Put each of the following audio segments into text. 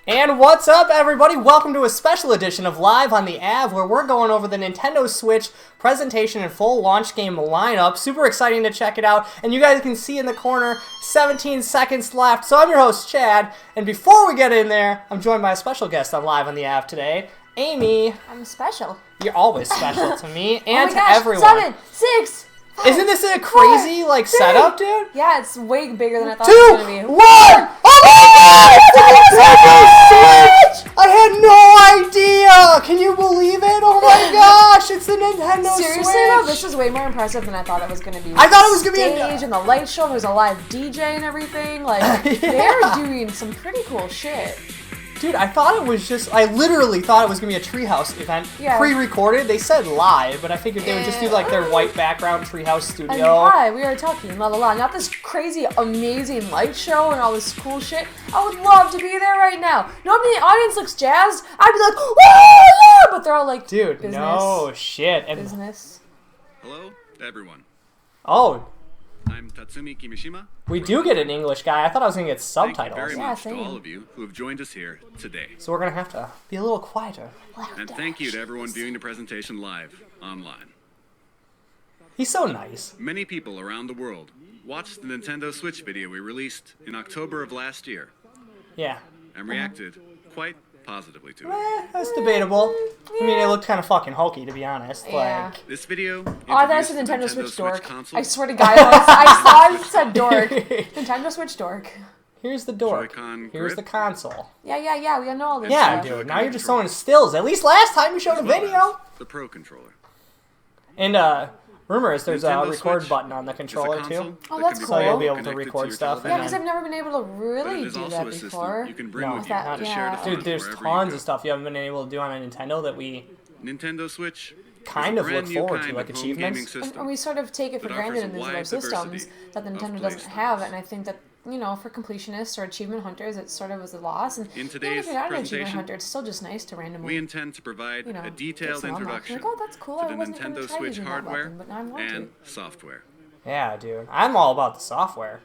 And what's up, everybody? Welcome to a special edition of Live on the Av, where we're going over the Nintendo Switch presentation and full launch game lineup. Super exciting to check it out. And you guys can see in the corner, 17 seconds left. So I'm your host, Chad. And before we get in there, I'm joined by a special guest on Live on the Av today, Amy. I'm special. You're always special to me and oh my to gosh, everyone. 7, 6, 5, Isn't this a crazy 4, 3. setup, dude? Yeah, it's way bigger than I thought 2, it was going to be. 1! Oh my God! It's the Nintendo Switch! I had no idea! Can you believe it? Oh my gosh, it's the Nintendo Switch! Seriously though, this is way more impressive than I thought it was going to be. I thought it was going to be stage and the light show, there's a live DJ and everything. Like, Yeah. they're doing some pretty cool shit. Dude, I thought it was just, I literally thought it was going to be a Treehouse event. Yeah. Pre-recorded. They said live, but I figured they would just do like their white background Treehouse studio. I mean, hi, we are talking, la la la. Not this crazy, amazing light show and all this cool shit. I would love to be there right now. Normally the audience looks jazzed. I'd be like, whoa, yeah! But they're all like, Dude, business, no shit. And, Hello, everyone. oh, I'm Tatsumi Kimishima. we do get an English guy. I thought I was going to get subtitles. Thank you very much to same. all of you who have joined us here today. So we're going to have to be a little quieter. And thank you to everyone viewing the presentation live online. He's so nice. Many people around the world watched the Nintendo Switch video we released in October of last year Yeah. and reacted quite positively to it. That's debatable. I mean, it looked kind of fucking hokey, to be honest. Yeah. Like, This video Oh, I thought it introduced said the Nintendo Switch dork. console, I swear to God, I saw it said dork. Nintendo Switch dork. here's the dork. Joy-Con Here's the grip. console. Yeah, we know all this Yeah, stuff. dude. Now you're just showing stills. At least last time you showed a as well video. as the Pro Controller. And rumor is there's a Nintendo record Switch button on the is a controller console too. Oh, that that's can be cool. So you'll be able to connected record your stuff. television, Yeah, because I've never been able to but really it is do also that a system before. you can bring No, with you that- to yeah. share to Dude, fun there's wherever you tons go. of stuff you haven't been able to do on a Nintendo that we Nintendo Switch kind is of a look brand new forward kind to, like of home gaming achievements. system. And we sort of take it for that granted offers in a these other wide systems diversity that the of Nintendo play doesn't styles. have, and I think that, you know, for completionists or achievement hunters, it sort of was a loss. And In even today's if you're not an achievement presentation, hunter, it's still just nice to randomly, we intend to provide you know, a get detailed some unlock. introduction Like, oh, that's cool. to I the wasn't gonna Nintendo try Switch using that hardware button, but now I want and software. Yeah, dude. I'm all about the software.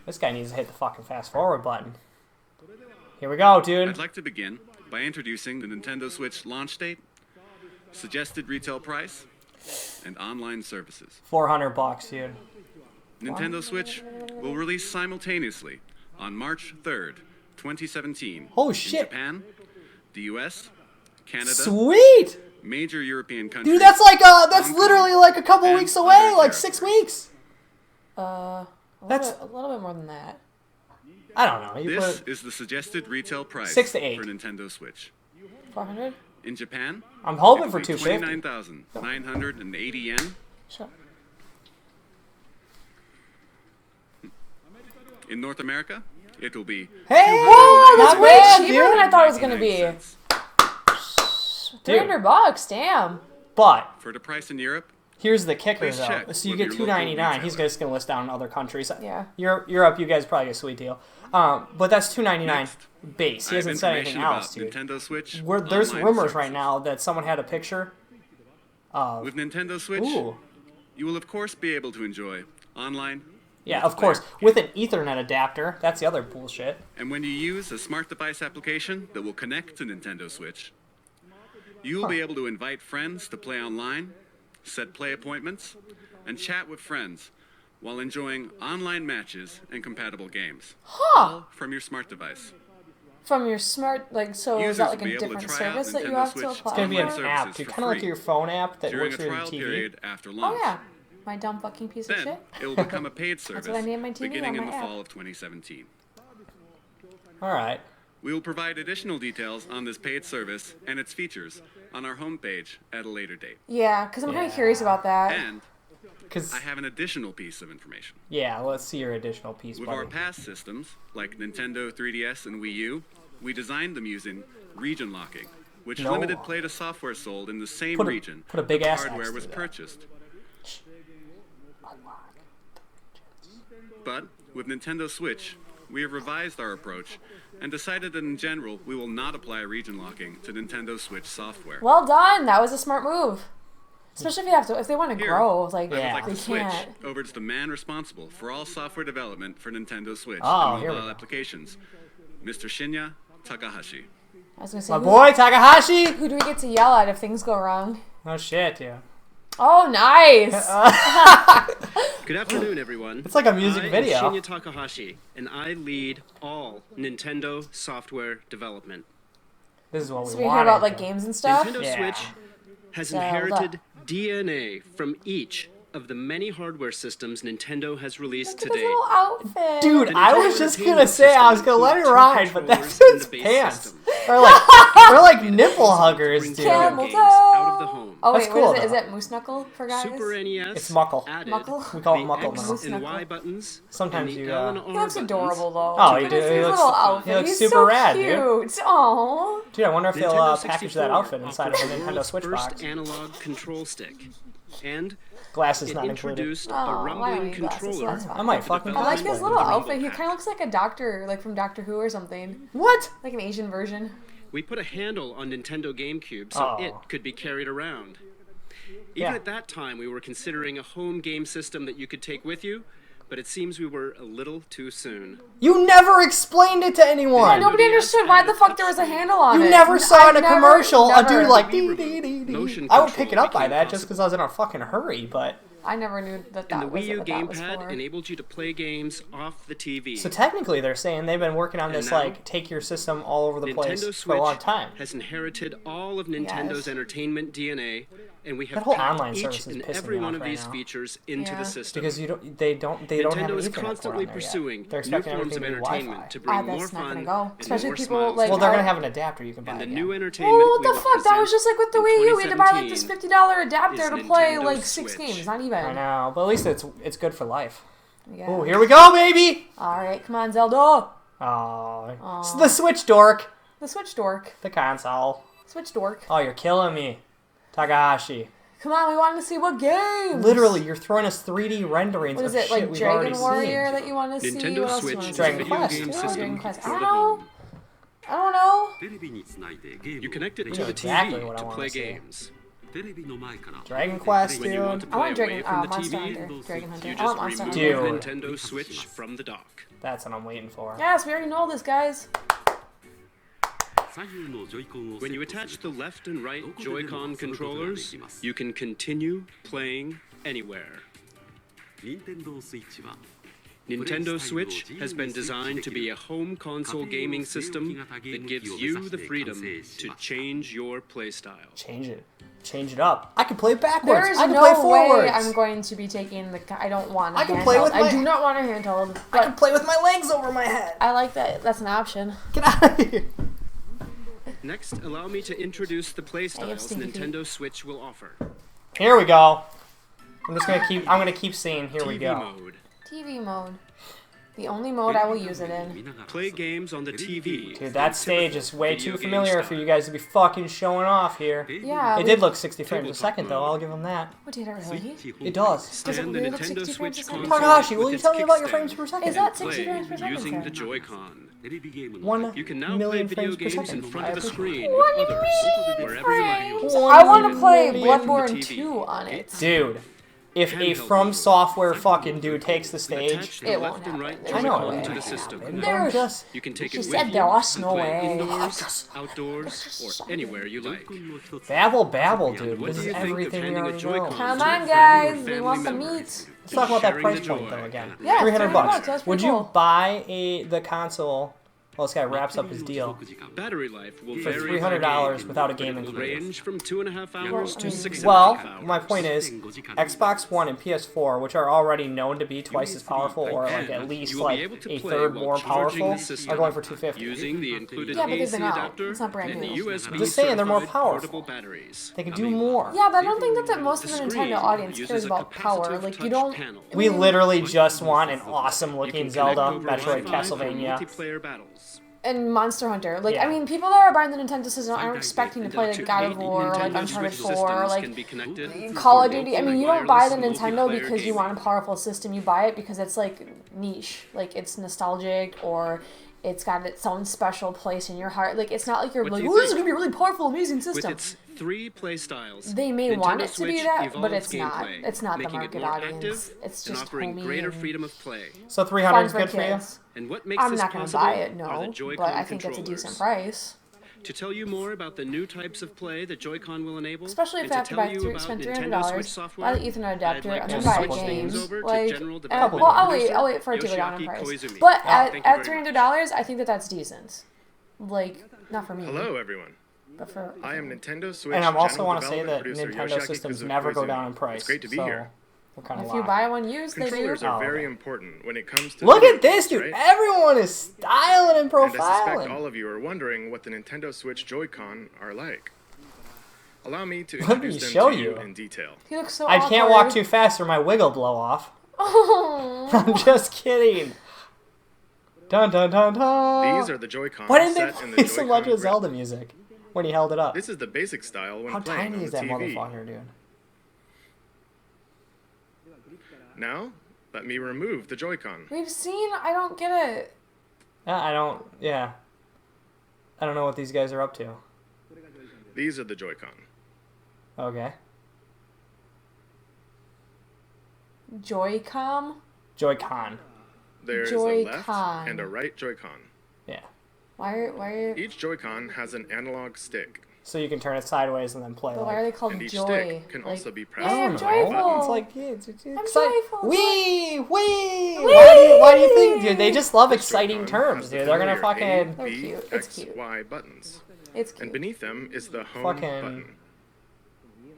This guy needs to hit the fucking fast forward button. Here we go, dude. I'd like to begin by introducing the Nintendo Switch launch date, suggested retail price, and online services. $400, dude. Nintendo Switch will release simultaneously on March 3rd, 2017 Oh, in shit. Japan, the US, Canada, Sweet! major European countries. Dude, that's like that's Hong literally Kong, like a couple and weeks away, other like 6 territories. weeks. a That's- little bit more than that. I don't know. You This put is the suggested retail price 6 to 8. for Nintendo Switch. 400? In Japan, I'm hoping it for will be 250. 29,980 yen. Sure. In North America, it will be Hey, Whoa, that's not way bad, cheaper dude. than I thought it was gonna be. 99 cents. Dude. $300, damn. But For the price in Europe, here's the kicker, Please though. check So you with get your local $299. He's retailer. just gonna list down other countries. Yeah. Europe, you guys probably get a sweet deal. But that's $299 Next, base. He I have hasn't said anything information else, about dude. Nintendo Switch. There's online rumors right services. now that someone had a picture of. With Nintendo Switch, Ooh. you will of course be able to enjoy online. Yeah, of multiplayer course. games. With an Ethernet adapter. That's the other bullshit. And when you use a smart device application that will connect to Nintendo Switch, you will be able to invite friends to play online, set play appointments, and chat with friends while enjoying online matches and compatible games. Huh. All from your smart device. From your smart, like, so is Users that like will be a able to different try out service that you Nintendo have to Switch. apply It's gonna be an Online for? app, services dude. for Kind of like free your phone app that during works a with your trial TV. period after Oh launch. yeah, my dumb fucking piece of Then shit. it will become a paid service what I named my TV beginning on in my the app. fall of 2017. All right. We will provide additional details on this paid service and its features on our homepage at a later date. Yeah, because I'm kind Yeah. of curious about that. And Because I have an additional piece of information. yeah, let's see your additional piece, With buddy. our past systems, like Nintendo 3DS and Wii U, we designed them using region locking, which No. limited play to software sold in the same Put a- region put a big the ass hardware X was to that. purchased. But with Nintendo Switch, we have revised our approach and decided that in general we will not apply region locking to Nintendo Switch software. Well done. That was a smart move. Especially if you have to, if they want to Here, grow, like, I would Yeah. like they to switch can't. over to the man responsible for all software development for Nintendo Switch Oh, and here we mobile go. applications, Mr. Shinya Takahashi. I was gonna say, My boy, Takahashi! who do we get to yell at if things go wrong? Oh, shit, yeah. Oh, nice! Good afternoon, everyone. It's like a music video. I am Shinya Takahashi, and I lead all Nintendo software development. This is what we So we wanted. hear about like games and stuff? Nintendo Yeah. Switch has Zelda. inherited DNA from each of the many hardware systems Nintendo has released Look to at his date. little outfit. Dude, The I Nintendo was just gonna Entertainment say I was System gonna let it includes ride, two but that's controllers in his the base pants. system. They're like nipple huggers, Brings dude. video Camel games toe. out of the home. Oh That's wait, cool, what is it? though. Is it Moose Knuckle for guys? Super NES It's Muckle. added Muckle? We call it the Muckle X now. Moose and Knuckle. Y buttons. Sometimes and the you, L and uh, R He looks buttons. adorable though. Oh, Look he at do- his he looks- little outfit. he looks He's super so rad, dude. cute. Aww. Dude, I wonder if they'll Nintendo package that 64 outfit inside of a offered the Nintendo world's Switch first box. analog control stick, and Glasses it not included. introduced Oh, a why don't rumbling we glasses? controller. That's fine. I might for fucking I like development cosplay. his little of the outfit. Rumble He Pack. kind of looks like a doctor, like from Doctor Who or something. What? Like an Asian version. We put a handle on Nintendo GameCube so Oh. it could be carried around. Even Yeah. at that time, we were considering a home game system that you could take with you, but it seems we were a little too soon. You never explained it to anyone. Nobody understood why the fuck there was a handle on it. You never saw in a I've never- commercial a never. dude like Wii dee, dee, dee, dee. motion I would control pick it up by became that just possible. because I was in a fucking hurry, but I never knew that And the that was Wii U what that was gamepad for. enabled you to play games off the TV. so technically they're saying they've been working on And this now, like take your system all over the place Nintendo for Switch a long time. has inherited all of Nintendo's Yes. entertainment DNA, and we have That whole packed online service each is and pissing every me one off of right these now. features into Yeah. the system. Because they don't have an Nintendo is Ethernet port constantly on there pursuing yet. They're new expecting forms everything of to be Wi-Fi. entertainment to bring more that's not fun gonna go. and Especially more people, smiles like, to Well, they're I- gonna have an adapter you can buy. and the again. new entertainment. Well, what we the will fuck? That was present just like with the in Wii U. We had to buy like this 2017 $50 adapter is to play Nintendo like 6 Switch. games. Not even. I know, but at least it's good for life. Yeah. Oh, here we go, baby! All right, come on, Zelda. Oh, it's the Switch dork, The Switch dork. the console. Switch dork. Oh, you're killing me, Takahashi. Come on, we wanted to see what games. Literally, you're throwing us 3D renderings What is of it, shit like we've already Dragon Warrior seen. that you want to see? Nintendo What else Switch you want is to a see? Dragon video Quest. game Oh, system Dragon Quest. I for don't the know. home. I don't know. You connect it You to know the exactly TV what I to wanna play see. games. Dragon Quest, When you want to dude. I want play Dragon, away from the Monster TV, Hunter. Dragon Hunter. you I just want Monster remove Hunter. Dude. the Nintendo Switch from the dock. That's what I'm waiting for. Yes, we already know this, guys. When you attach the left and right Joy-Con controllers, you can continue playing anywhere. Nintendo Switch has been designed to be a home console gaming system that gives you the freedom to change your playstyle. Change it up. I can play backwards. There is I can no play way forwards. I'm going to be taking the. I don't want. A I can handheld. play with I my- do not want a handheld. I But can play with my legs over my head. I like that. That's an option. Get out of here. Next, allow me to introduce the playstyles stinky feet. Nintendo Switch will offer. Here we go. I'm gonna keep saying here we TV go. mode. TV mode. The only mode I will use it in. Play games on the TV. Dude, that stage is way Video too game familiar for style. you guys to be fucking showing off here. Yeah. It did look 60 frames a second though, I'll give them that. What did it really? It does. Does it And the really look Nintendo 60 frames Switch a second? console Takahashi, will with you its tell me about your kickstand frames per second? Is that and 60 frames per play second? using sir? the Joy-Con. 1 You can now play million video frames per games in second. front of the screen What with do you others, mean, wherever you like. frames? I want to play million Bloodborne TV. 2 on it. Dude, if a Handheld From mode. Software fucking dude takes the stage, Attach the It left won't and happen. right There's I know no it way. Joy-Con to won't the system. happen. There's- just You can take She it said with there you was and no play way. indoors, outdoors, or anywhere you like. babble, dude. What This do is you think of everything we handing a already Joy-Con know. Come to a on, friend or guys. We family want the member? meat. Let's talk about that Sharing price the point joy. though again. Yeah, 300 $300, bucks. that's Would pretty you cool. buy the console? Well, this guy wraps up his deal Battery life will for vary $300 by without a game, game but it will included. range from 2.5 hours to 6.5 Well, hours. my point is, Xbox One and PS4, which are already known to be twice as powerful, or like at least You will like be able to a play third while more charging powerful, the system are going for $250. using the included Yeah, but they've AC been out. adapter It's not brand and the new. USB Just saying, they're more certified powerful. portable batteries. They can do more. Yeah, but I don't think that most of The the screen Nintendo audience uses cares a about power. capacitive Like, you touch don't. panel. We literally just want an awesome You looking can Zelda, connect over Metroid, Wi-Fi for Castlevania. multiplayer battles. And Monster Hunter. Like, Yeah. I mean, people that are buying the Nintendo system aren't expecting to And play up like to God 8 of War, or like Nintendo Uncharted Switch 4, or systems can like be connected Call of for Duty. I mean, local you don't buy the wireless Nintendo multiplayer because you gaming. want a powerful system. You buy it because it's like niche, like it's nostalgic, or It's got its own special place in your heart. Like, it's not like you're What like, do you oh, this is think? gonna be a really powerful, amazing With system. its 3 play styles, They may Nintendo want it to Switch be that, evolves but it's not. gameplay, It's not the making it market more audience. active It's and just offering homey greater and freedom of play. So 300 is fun for good for you? kids. And what makes I'm this not gonna possible buy it, are the no, Joy-Con but I think it's a controllers. decent price. To tell you more about the new types of play that Joy-Con will enable, Especially if and I to have to tell buy you about spend Nintendo Switch $300, software, buy the Ethernet adapter, I'd like and to then buy switch switch things games. over to Like, General well, Development I'll wait for it to go down in Yoshiaki price. Koizumi. But Thank you at very much. $300, I think that's decent. Like, not for me. Hello, everyone. But for I am Nintendo Switch. And I also General want to say Development that Producer Nintendo Yoshiaki systems Koizumi. never go down in price. It's great to be so here. we're kind of if you buy one used, they do. Controllers are Oh, very okay. important when it comes to. Look video at this, games, dude. right? Everyone is styling and And I suspect profiling. all of you are wondering what the Nintendo Switch Joy-Con are like. Allow me to Let me introduce them show to you you. in detail. He looks so I awkward. can't walk too fast or my wig will blow off. Oh. I'm just kidding. Dun dun dun dun. These are the Joy-Con Why didn't set they in the play so much Joy-Con of Zelda grip. music when he held it up? This is the basic style when How playing tiny on is the that TV. motherfucker, dude? Now, let me remove the Joy-Con. We've seen. I don't get it. I don't. Yeah. I don't know what these guys are up to. These are the Joy-Con. Okay. Joy-Com? Joy-Con. There's a left Joy-Con. and a right Joy-Con. Yeah. Why are Each Joy-Con has an analog stick, So you can turn it sideways and then play. but why are they called and each joy? stick can Like, also be I pressed Yay, I'm don't with know. a button. joyful. It's like it's I'm exciting. joyful, Wee wee. Wee! Why do you think, dude? They just love This exciting Joy-Con terms, has the dude. They're gonna familiar fucking. A, They're B, cute. It's X, cute. Y buttons. It's And cute. beneath them is the home Fucking- button.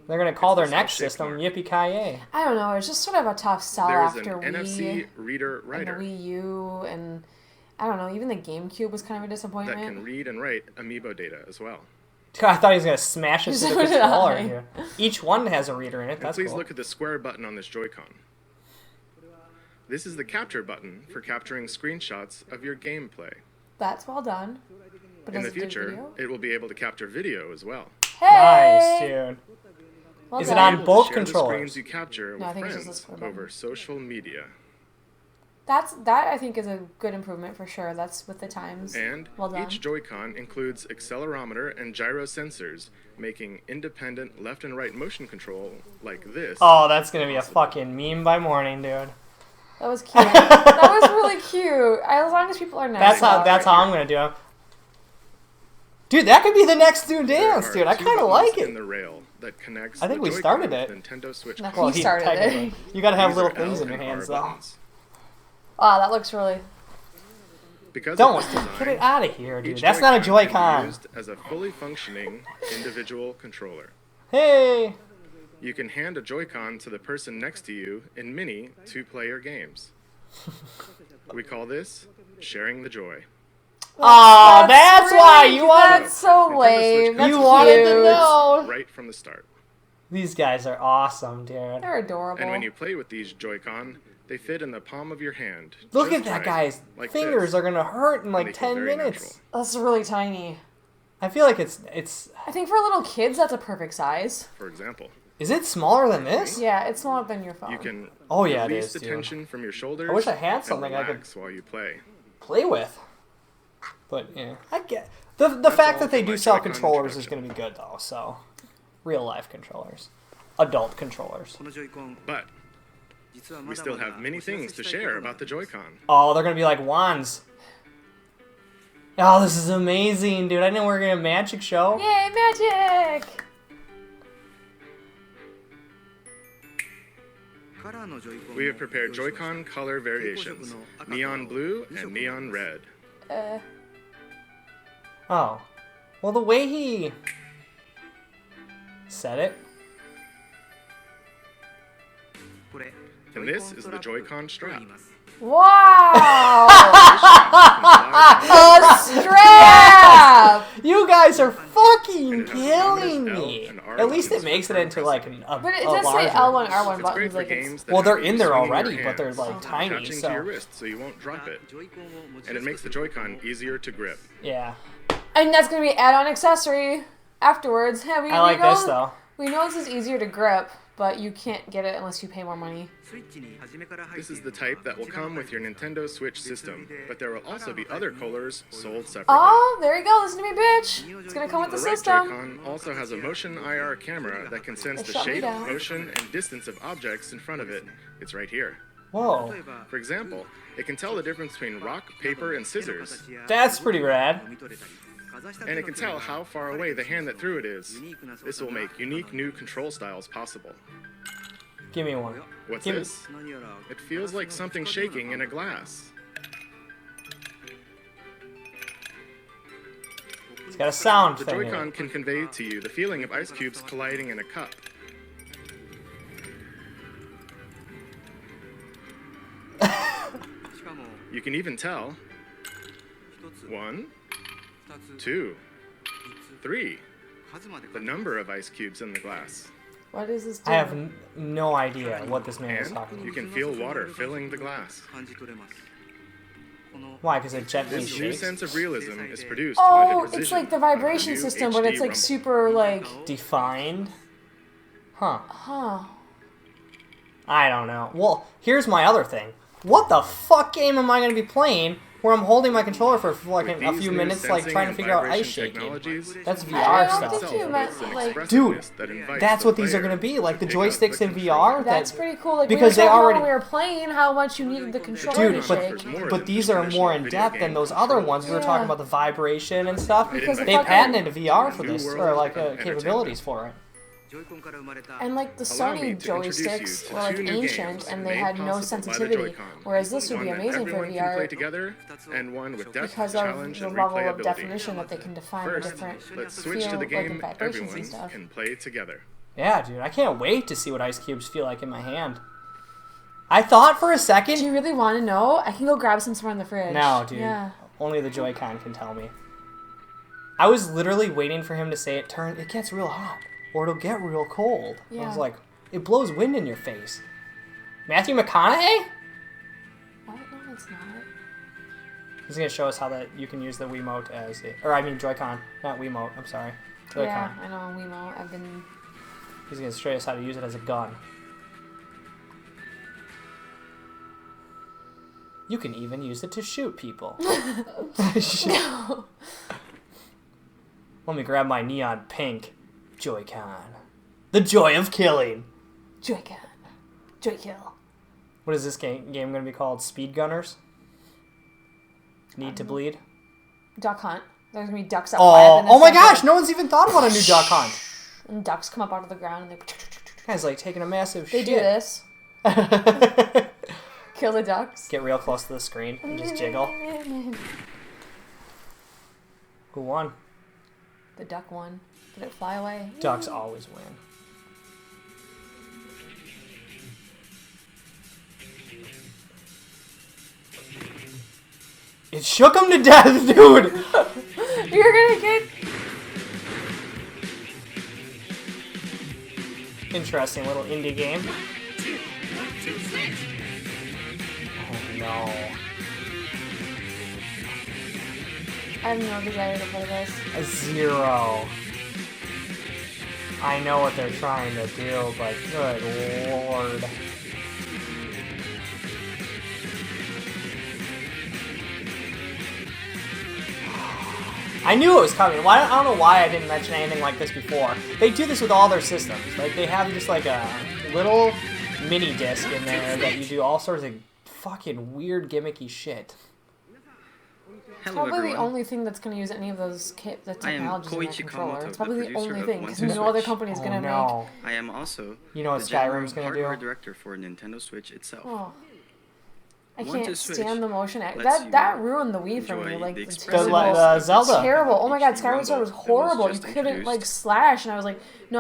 They're gonna call their It's next cell-shaped system mark. Yippee Ki I don't know. It's just sort of a tough sell There's after an NFC reader and the writer Wii U, and I don't know. Even the GameCube was kind of a that disappointment. can read and write amiibo data as well. I thought he was gonna smash it to the So did controller. I. Dude. Each one has a reader in it. And That's please cool. look at the square button on this Joy-Con. This is the capture button for capturing screenshots of your gameplay. That's well done. But In does the it do future, video? it will be able to capture video as well. Nice, Hey! dude. Well Is it done. on Able to both share controllers? The screens you capture No, I with think it's just friends the square button. over social media. That I think is a good improvement for sure. That's with the times. And well done. each Joy-Con includes accelerometer and gyro sensors, making independent left and right motion control like this. Oh, that's gonna be a fucking meme by morning, dude. That was cute. That was really cute. As long as people are nice. That's how. about That's it. how I'm gonna do it. Dude, that could be the next new There dance, are dude. I two kind of buttons like in it. the rail that connects I think the we Joy-Con started with it. the Nintendo Switch. No, controller. he started it. technically. You gotta have These little are things L in your and R hands, though. buttons. Wow, that looks really. Because Don't of this design, get it out of here, dude. each That's not a Joy-Con can Joy-Con. be used as a fully functioning individual controller. Hey. You can hand a Joy-Con to the person next to you in mini two-player games. We call this sharing the joy. Oh, that's why really- you wanted. That's so Nintendo Switch lame. comes That's You with wanted to cute. know. right from the start. These guys are awesome, dude. They're adorable. And when you play with these Joy-Con, they fit in the palm of your hand. Look just at that right, guy's like fingers this. are gonna hurt in And like they feel 10 very minutes. natural. That's really tiny. I feel like it's. I think for little kids, that's a perfect size. For example, Is it smaller than this? Yeah, it's smaller than your phone. you can Oh, yeah, it release is, the dude. tension from your shoulders. I wish I had and something I could- relax while you play. Play with. But yeah, I get the That's fact all that they for do my sell Joy-Con controllers is introduction. gonna be good though. So, real life controllers, adult controllers. But we still have many things to share about the Joy-Con. Oh, they're gonna be like wands. Oh, this is amazing, dude! I know we're gonna magic show. Yay, magic! We have prepared Joy-Con color variations, neon blue and neon red. Oh, well, the way he said it. And this is the Joy-Con strap. Wow! A A strap! You guys are fucking And it has killing prominent L me. and R At least it buttons makes for it into like a But it a does say larger. L1, R1 It's buttons. great for Like games that Well, they're have in you there swinging your already, but they're hands, like tiny. attaching So to your wrist so you won't drop it. And it makes the Joy-Con easier to grip. yeah, And that's gonna be add-on accessory afterwards. Yeah, I like this though. We know this is easier to grip. but you can't get it unless you pay more money. This is the type that will come with your Nintendo Switch system, but there will also be other colors sold separately. Oh, there you go. Listen to me, bitch. It's gonna come with the The right system. Joy-Con also has a motion IR camera that can sense the shut me shape, down. motion, and distance of objects in front of it. It's right here. Whoa. For example, it can tell the difference between rock, paper, and scissors. That's pretty rad. And it can tell how far away the hand that threw it is. This will make unique new control styles possible. Give me one. What's Give me- this? It feels like something shaking in a glass. It's got a sound The thing in Joy-Con it. can convey to you the feeling of ice cubes colliding in a cup. You can even tell 1, 2, 3, the number of ice cubes in the glass. What is this I doing? have no idea what this man is And talking you about. can feel water filling the glass. Why? Because it gently This new shakes? sense of realism is produced by the Oh, precision it's like the of our vibration new system, but HD it's like rumble. super like, Defined? Huh. huh? I don't know. Well, here's my other thing. What the fuck game am I going to be playing where I'm holding my controller for like With a these few new minutes, like sensing trying to and figure out ice vibration shaking? technologies, That's I VR don't stuff. think you meant, itself builds an like- expressiveness that invites That's the what these are player going to be, like the to pick up joysticks the in controller. VR. That's that, pretty cool. Like because we they were talking already- about when we were playing how much you needed the controller Dude, to but, shake. more but than these are traditional more in video depth game than those other ones we were Yeah. talking about, the vibration and stuff. Because the They fucking- patented VR for New this, world or like of capabilities for it. And like the Allow me Sony to introduce you joysticks to were like two new ancient games and they made had no possible by the sensitivity, Joy-Con. whereas this would One be that amazing for everyone can play VR together, and one with depth, because of challenge, the and level of replayability. definition that they can define the First, different let's switch feel, to the like, in game vibrations and everyone stuff. can play together. Yeah, dude, I can't wait to see what ice cubes feel like in my hand. I thought for a Do second... you really want to know? I can go grab some more in the fridge. No, dude. Yeah. Only the Joy-Con can tell me. I was literally waiting for him to say it gets real hot, or it'll get real cold. I Yeah. was like, it blows wind in your face. Matthew McConaughey? What? No, it's not. He's gonna show us how that you can use the Wiimote as Joy-Con, not Wiimote. I'm sorry, Joy-Con. Yeah, I know, Wiimote. I've been... He's gonna show us how to use it as a gun. You can even use it to shoot people. No. Let me grab my neon pink Joy-Con. The joy of killing. Joy-Con. Joy-Kill. What is this game going to be called? Speed Gunners? Need to bleed? Duck Hunt. There's gonna be ducks that fly up in the Oh my center. gosh! No one's even thought about a new duck hunt. And ducks come up out of the ground and they... Guy's like taking a massive They shit. do this. Kill the ducks. Get real close to the screen and just jiggle. Who won? The duck won. Did it fly away? Ducks always win. It shook him to death, dude! You're gonna get... Interesting little indie game. Oh no. I have no desire to play this. A 0. I know what they're trying to do, but good lord. I knew it was coming. Why? I don't know why I didn't mention anything like this before. They do this with all their systems. Like, they have just like a little mini disc in there that you do all sorts of fucking weird gimmicky shit. Hello Probably everyone. the only thing that's going to use any of those the I am technologies in their Koichi controller. Kamoto, It's probably the the producer only of thing, One because to no other Switch. company is Oh, going to no. I am also You know what the general Skyrim's gonna hardware do? director for Nintendo Switch itself. make. Oh. I One to can't Switch stand the motion. lets That you ruined the Wii for me. enjoy Like, the it's expressiveness terrible. The Zelda. Terrible. Oh my god, HD Skyward Sword was Rumble that was horrible. You just couldn't, introduced. like, slash, and I was like, no,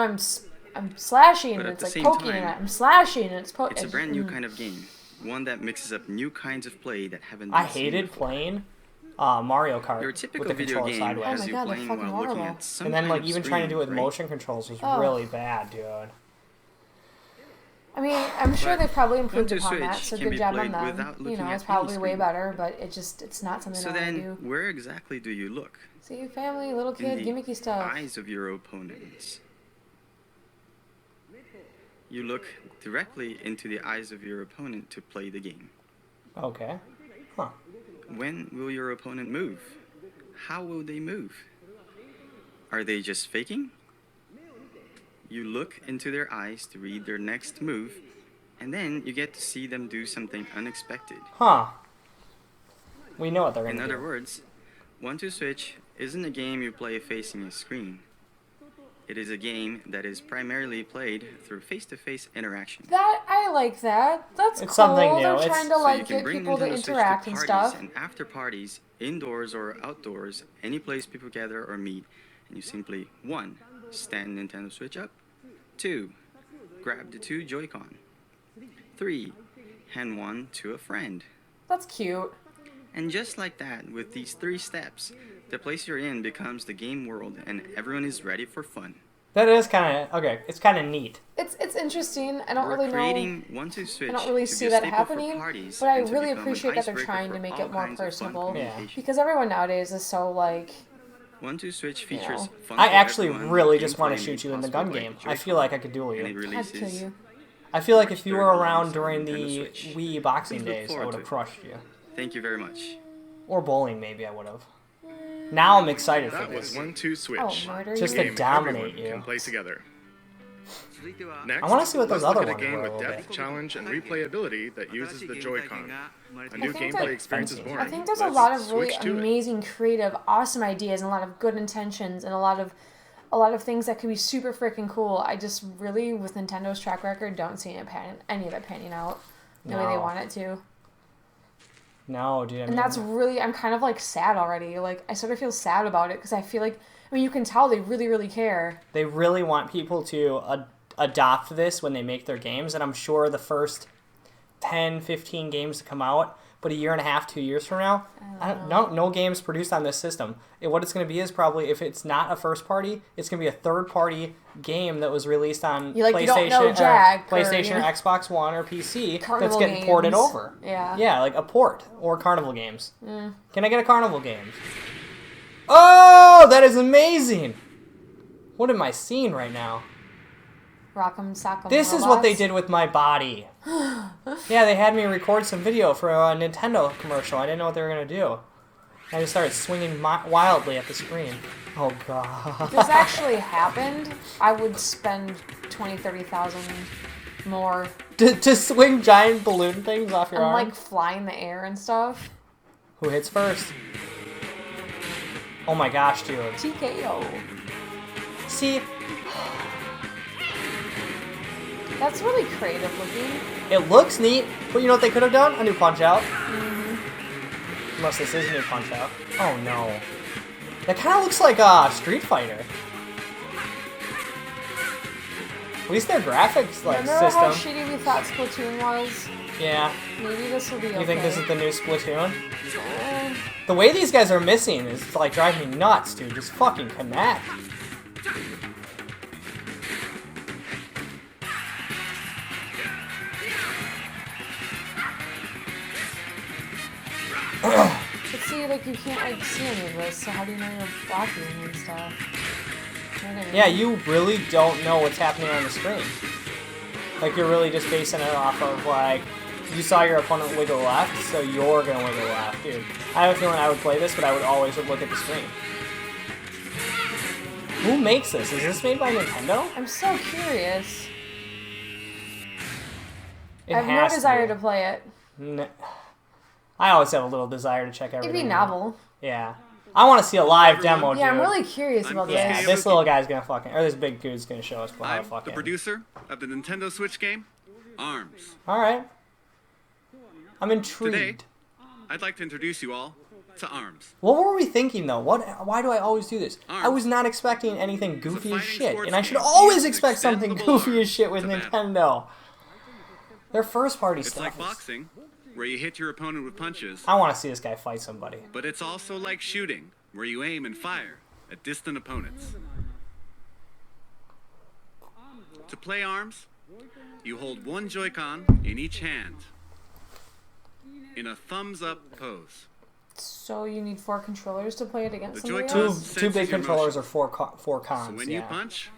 I'm slashing, But and at it's the like same poking, time, and I'm slashing, and it's poking. It's a brand new kind of game, one that mixes up new kinds of play that haven't been I seen hated before. playing Mario Kart Your typical with the video controller game sideways. Oh has my you God, they're playing fucking while looking horrible. at some And then, kind like, of even trying to do it with screen, right? motion controls was Oh. really bad, dude. I mean, I'm sure they probably improved One to upon that, Switch so can good be job on played them. without You looking know, at it's any probably way screen. better, but it's not something So I want to then, do. where exactly do you look? See, family, little In kid, the gimmicky stuff. eyes of your opponents. you look directly into the eyes of your opponent to play the game. Okay. Huh. When will your opponent move? How will they move? Are they just faking? You look into their eyes to read their next move, and then you get to see them do something unexpected. Huh. We know what they're going In to do. other words, 1-2 Switch isn't a game you play facing a screen. It is a game that is primarily played through face-to-face interaction. That I like that. That's It's cool. something new. They're It's- trying to So you like can get bring people to Nintendo Switch interact and parties stuff. and after parties, indoors or outdoors, any place people gather or meet, and you simply 1. Stand Nintendo Switch up. 2. Grab the 2 Joy-Con. 3. Hand one to a friend. That's cute. And just like that, with these 3 steps, the place you're in becomes the game world and everyone is ready for fun. That is kind of... Okay, it's kind of neat. It's interesting. I don't We're really know. creating 1-2 Switch I don't really to see be a that staple happening, for parties but I and to really become an appreciate that they're icebreaker trying for to make all it more kinds of fun personable. Yeah. communication. Because everyone nowadays is so like, 1-2 Switch features know. fun I for actually everyone, really just want gameplay to shoot made you in the possible gun by game. the I feel like I could duel and it you. I'd kill releases. you. I feel like March if you 3rd were around on during the Nintendo Switch. Wii boxing Please look days, I forward would to have it. crushed you. Thank you very much. Or bowling, maybe I would have. Now I'm excited for That was this. 1-2 Switch. Oh, murder Just you? to Game dominate everyone can you. play together. Next, I wanna see what those let's other look at a ones game were with a little depth, bit. challenge, and replayability that uses the Joy-Con. A new think gameplay that- experience is born. I think there's a Let's lot of really switch to it. amazing, creative, awesome ideas and a lot of good intentions and a lot of things that could be super freaking cool. I just really, with Nintendo's track record, don't see any of it panning out the way they No. want it to. No, dude. I mean, And that's really, I'm kind of like sad already. Like, I sort of feel sad about it because I feel like, I mean, you can tell they really, really care. they really want people to adopt this when they make their games, and I'm sure the first 10, 15 games to come out, but a year and a half, 2 years from now, no games produced on this system. What it's going to be is probably, if it's not a first party, it's going to be a third party game that was released on You don't know Jack or, PlayStation or you know, Xbox One or PC that's Carnival getting ported games. over. Yeah. Yeah, like a port or Carnival games. Can I get a Carnival game? Oh, that is amazing! What am I seeing right now? Rock'em Sock'em This is what they Robots. did with my body. Yeah, they had me record some video for a Nintendo commercial. I didn't know what they were going to do. I just started swinging wildly at the screen. Oh, God. If this actually happened, I would spend 20, 30,000 more to swing giant balloon things off your and arm? like fly in the air and stuff. Who hits first? Oh my gosh, dude. TKO. See, That's really creative looking. it looks neat, but you know what they could have done? A new Punch-Out. Unless this is a new Punch-Out. Oh, no. That kind of looks like Street Fighter. At least their graphics Remember how system. shitty we thought Splatoon was? Yeah. Maybe this will be okay. You think this is the new Splatoon? Eh, The way these guys are missing is like driving me nuts, dude. Just fucking connect. but see, like, you can't, like, see any of this, so how do you know you're blocking and stuff? You know what I mean? Yeah, you really don't know what's happening on the screen. Like, you're really just basing it off of, like, you saw your opponent wiggle left, so you're gonna wiggle left, dude. I have a feeling I would play this, but I would always look at the screen. Who makes this? Is this made by Nintendo? I'm so curious. It I have no has desire be. to play it. I always have a little desire to check It'd everything be out. novel. Yeah. I want to see a live demo, dude. Yeah, I'm really curious about Yeah, this. this little guy's gonna fucking, or this big dude's gonna show us how to I'm the fucking. producer of the Nintendo Switch game, ARMS. Alright. I'm Today, intrigued. I'd like to introduce you all to ARMS. What were we thinking though? Why do I always do this? I Arms. was not expecting anything goofy as fighting shit, sports and I should game always using expect something extendable goofy as arms shit with to battle. Nintendo. Their first party It's stuff. like is- boxing, where you hit your opponent with punches, I want to see this guy fight somebody. but it's also like shooting, where you aim and fire at distant opponents. To play ARMS, you hold one Joy-Con in each hand in a thumbs-up pose. So you need 4 controllers to play it against The somebody Joy-Con else? Two big senses your controllers motion. are four So cons. when you Yeah. punch,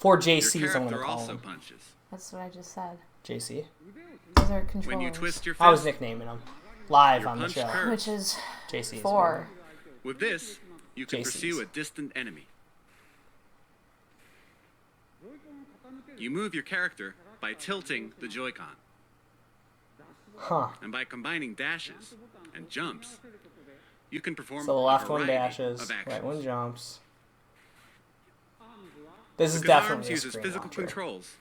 Four Your JCs, I'm character gonna call also them. punches. That's what I just said. JC. Those are controllers. When you twist your I was fist, nicknaming them live your on the punch show. curves. Which is JCs. 4. With this, you can JCs. pursue a distant enemy. You move your character by tilting the Joy-Con, Huh. and by combining dashes and jumps, you can perform So the a left one variety dashes, of actions. right one jumps. This is Because ARMS definitely a uses screen physical launcher. controls.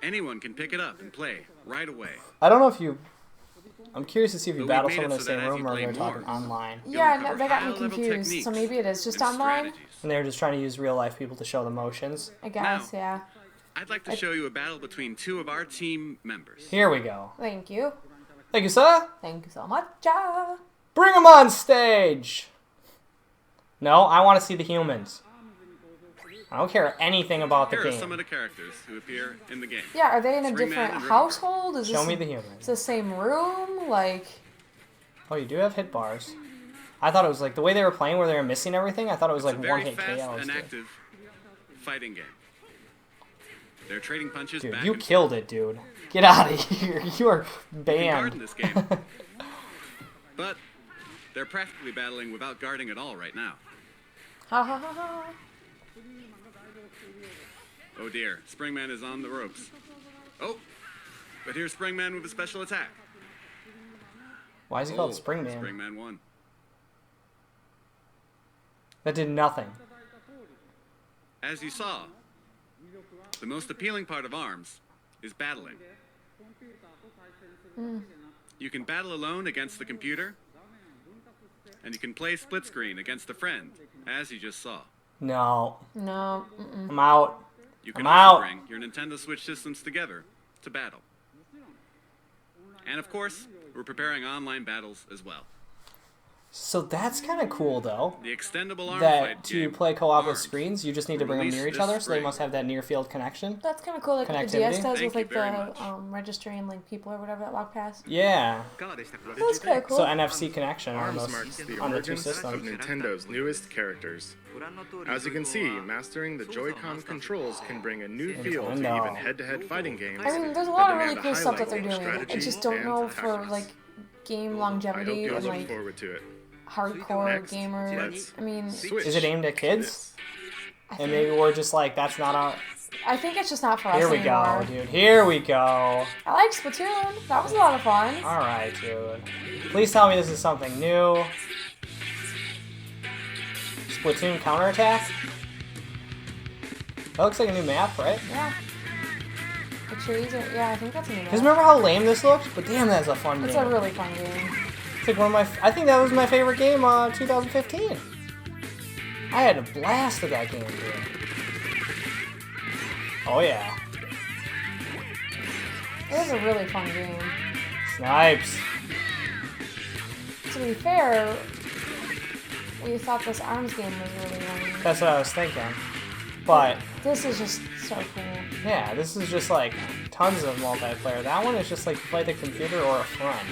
Anyone can pick it up and play right away. I don't know if you... I'm curious to see if you But we battle made someone in it the so that same as room you or play they're talking more, online. Yeah, You'll no, uncover that got me high-level confused. techniques So maybe it is just and online? strategies. And they were just trying to use real life people to show the motions. I guess, Now- yeah. I'd like to show you a battle between two of our team members. Here we go. Thank you. Thank you, sir. Thank you so much. Ja. Bring them on stage. No, I want to see the humans. I don't care anything about the Here are some of game. the characters who appear in the game. Yeah, are they in a Springman different and River. household? Is Show this me the It's humans. the same room? Like, Oh, you do have hit bars. I thought it was like the way they were playing where they were missing everything. I thought it was It's like a very one hit fast KOs. and Dude. active fighting game. They're trading punches Dude, back you and killed it, dude. Get out of here. You are You can guard in banned. this game. But they're practically battling without guarding at all right now. ha ha ha ha. Oh dear, Springman is on the ropes. Oh, but here's Springman with a special attack. Why is he called Springman? Springman won. That did nothing. As you saw, the most appealing part of ARMS is battling. You can battle alone against the computer, and you can play split screen against a friend, as you just saw. No. No. Mm-mm. I'm out. You can I'm also out. bring your Nintendo Switch systems together to battle. And of course, we're preparing online battles as well. So that's kind of cool, though. The extendable arm That fight to game, play co-op with ARMS, screens, you just need to bring them released near each this other, so they spring. must have that near-field connection. That's kind of cool, like what the Connectivity? DS does Thank with you like very the much. registering like people or whatever that walk past. Yeah. That's kind of cool. So NFC connection on ARMS those marks the on the two emergence of systems. Nintendo's newest characters. As you can see, mastering the Joy-Con controls can bring a new feel to Nintendo. even head-to-head fighting games. I mean, there's a that lot of really demand a cool high stuff that they're level of doing. I strategy just don't and know for tactics. like game I hope longevity you'll and look like forward to it. hardcore Next, gamers. let's I mean, switch Is it aimed at to kids? this. And maybe we're just like, that's not our... I think it's just not for us Here we anymore. go, dude. Here we go. I like Splatoon. That was a lot of fun. Alright, dude. Please tell me this is something new. Splatoon counterattack? That looks like a new map, right? Yeah. The trees are, yeah, I think that's a new map. Because remember how lame this looked? But damn, that's a fun It's game. a really fun game. It's like one of my... I think that was my favorite game, 2015. I had a blast with that game, dude. Oh, yeah. It was a really fun game. Snipes. To be fair, we thought this ARMS game was really lame. That's what I was thinking. But, This is just so cool. yeah, this is just like tons of multiplayer. That one is just like play the computer or a friend.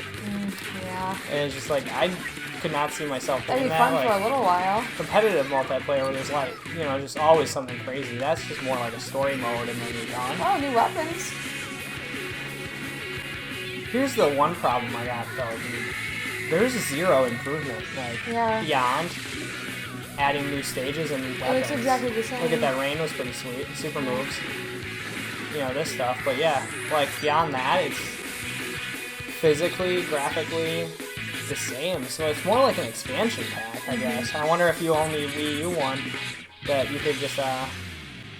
Yeah. And it's just like, I could not see myself That'd doing be that. fun for a Like, little while. competitive multiplayer where there's like, you know, just always something crazy. That's just more like a story mode and then you're done. Oh, new weapons. Here's the one problem I got though, dude. There's zero improvement, like, Yeah. beyond adding new stages and new It weapons. looks exactly the same. Look at that, rain was pretty sweet. Super moves. You know, this stuff. But yeah, like, beyond that, it's physically, graphically the same. So it's more like an expansion pack, I guess. I wonder if you own the Wii U one, that you could just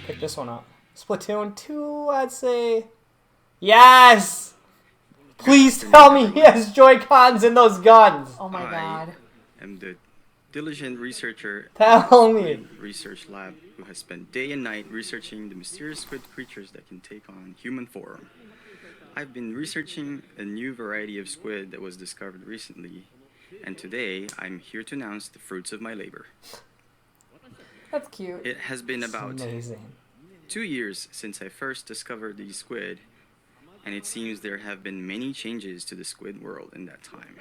pick this one up. Splatoon 2, I'd say. Yes! Please tell me he has Joy-Cons in those guns! Oh my I god. am the diligent researcher Tell me. research lab who has spent day and night researching the mysterious squid creatures that can take on human form. I've been researching a new variety of squid that was discovered recently, and today I'm here to announce the fruits of my labor. That's cute. It has been about Amazing. 2 years since I first discovered these squid, and it seems there have been many changes to the squid world in that time.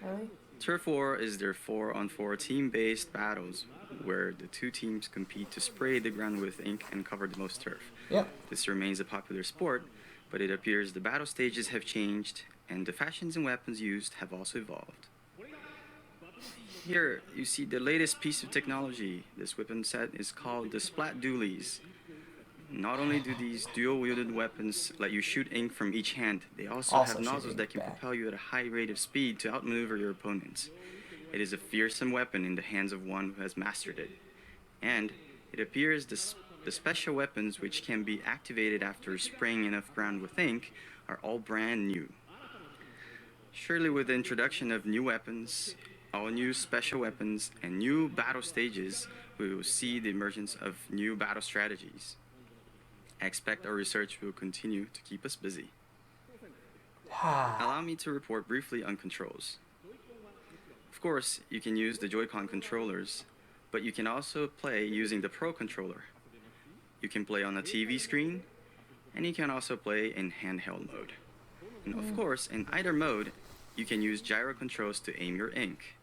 Really? Turf War is their 4-on-4 team-based battles where the two teams compete to spray the ground with ink and cover the most turf. Yep. This remains a popular sport, but it appears the battle stages have changed and the fashions and weapons used have also evolved. Here you see the latest piece of technology. This weapon set is called the Splat Dualies. Not only do these dual-wielded weapons let you shoot ink from each hand, they also have shoot nozzles ink that can back. propel you at a high rate of speed to outmaneuver your opponents. It is a fearsome weapon in the hands of one who has mastered it. And it appears the special weapons which can be activated after spraying enough ground with ink are all brand new. Surely with the introduction of new weapons, all new special weapons, and new battle stages, we will see the emergence of new battle strategies. I expect our research will continue to keep us busy. Allow me to report briefly on controls. Of course, you can use the Joy-Con controllers, but you can also play using the Pro controller. You can play on a TV screen, and you can also play in handheld mode. And of course, in either mode, you can use gyro controls to aim your ink.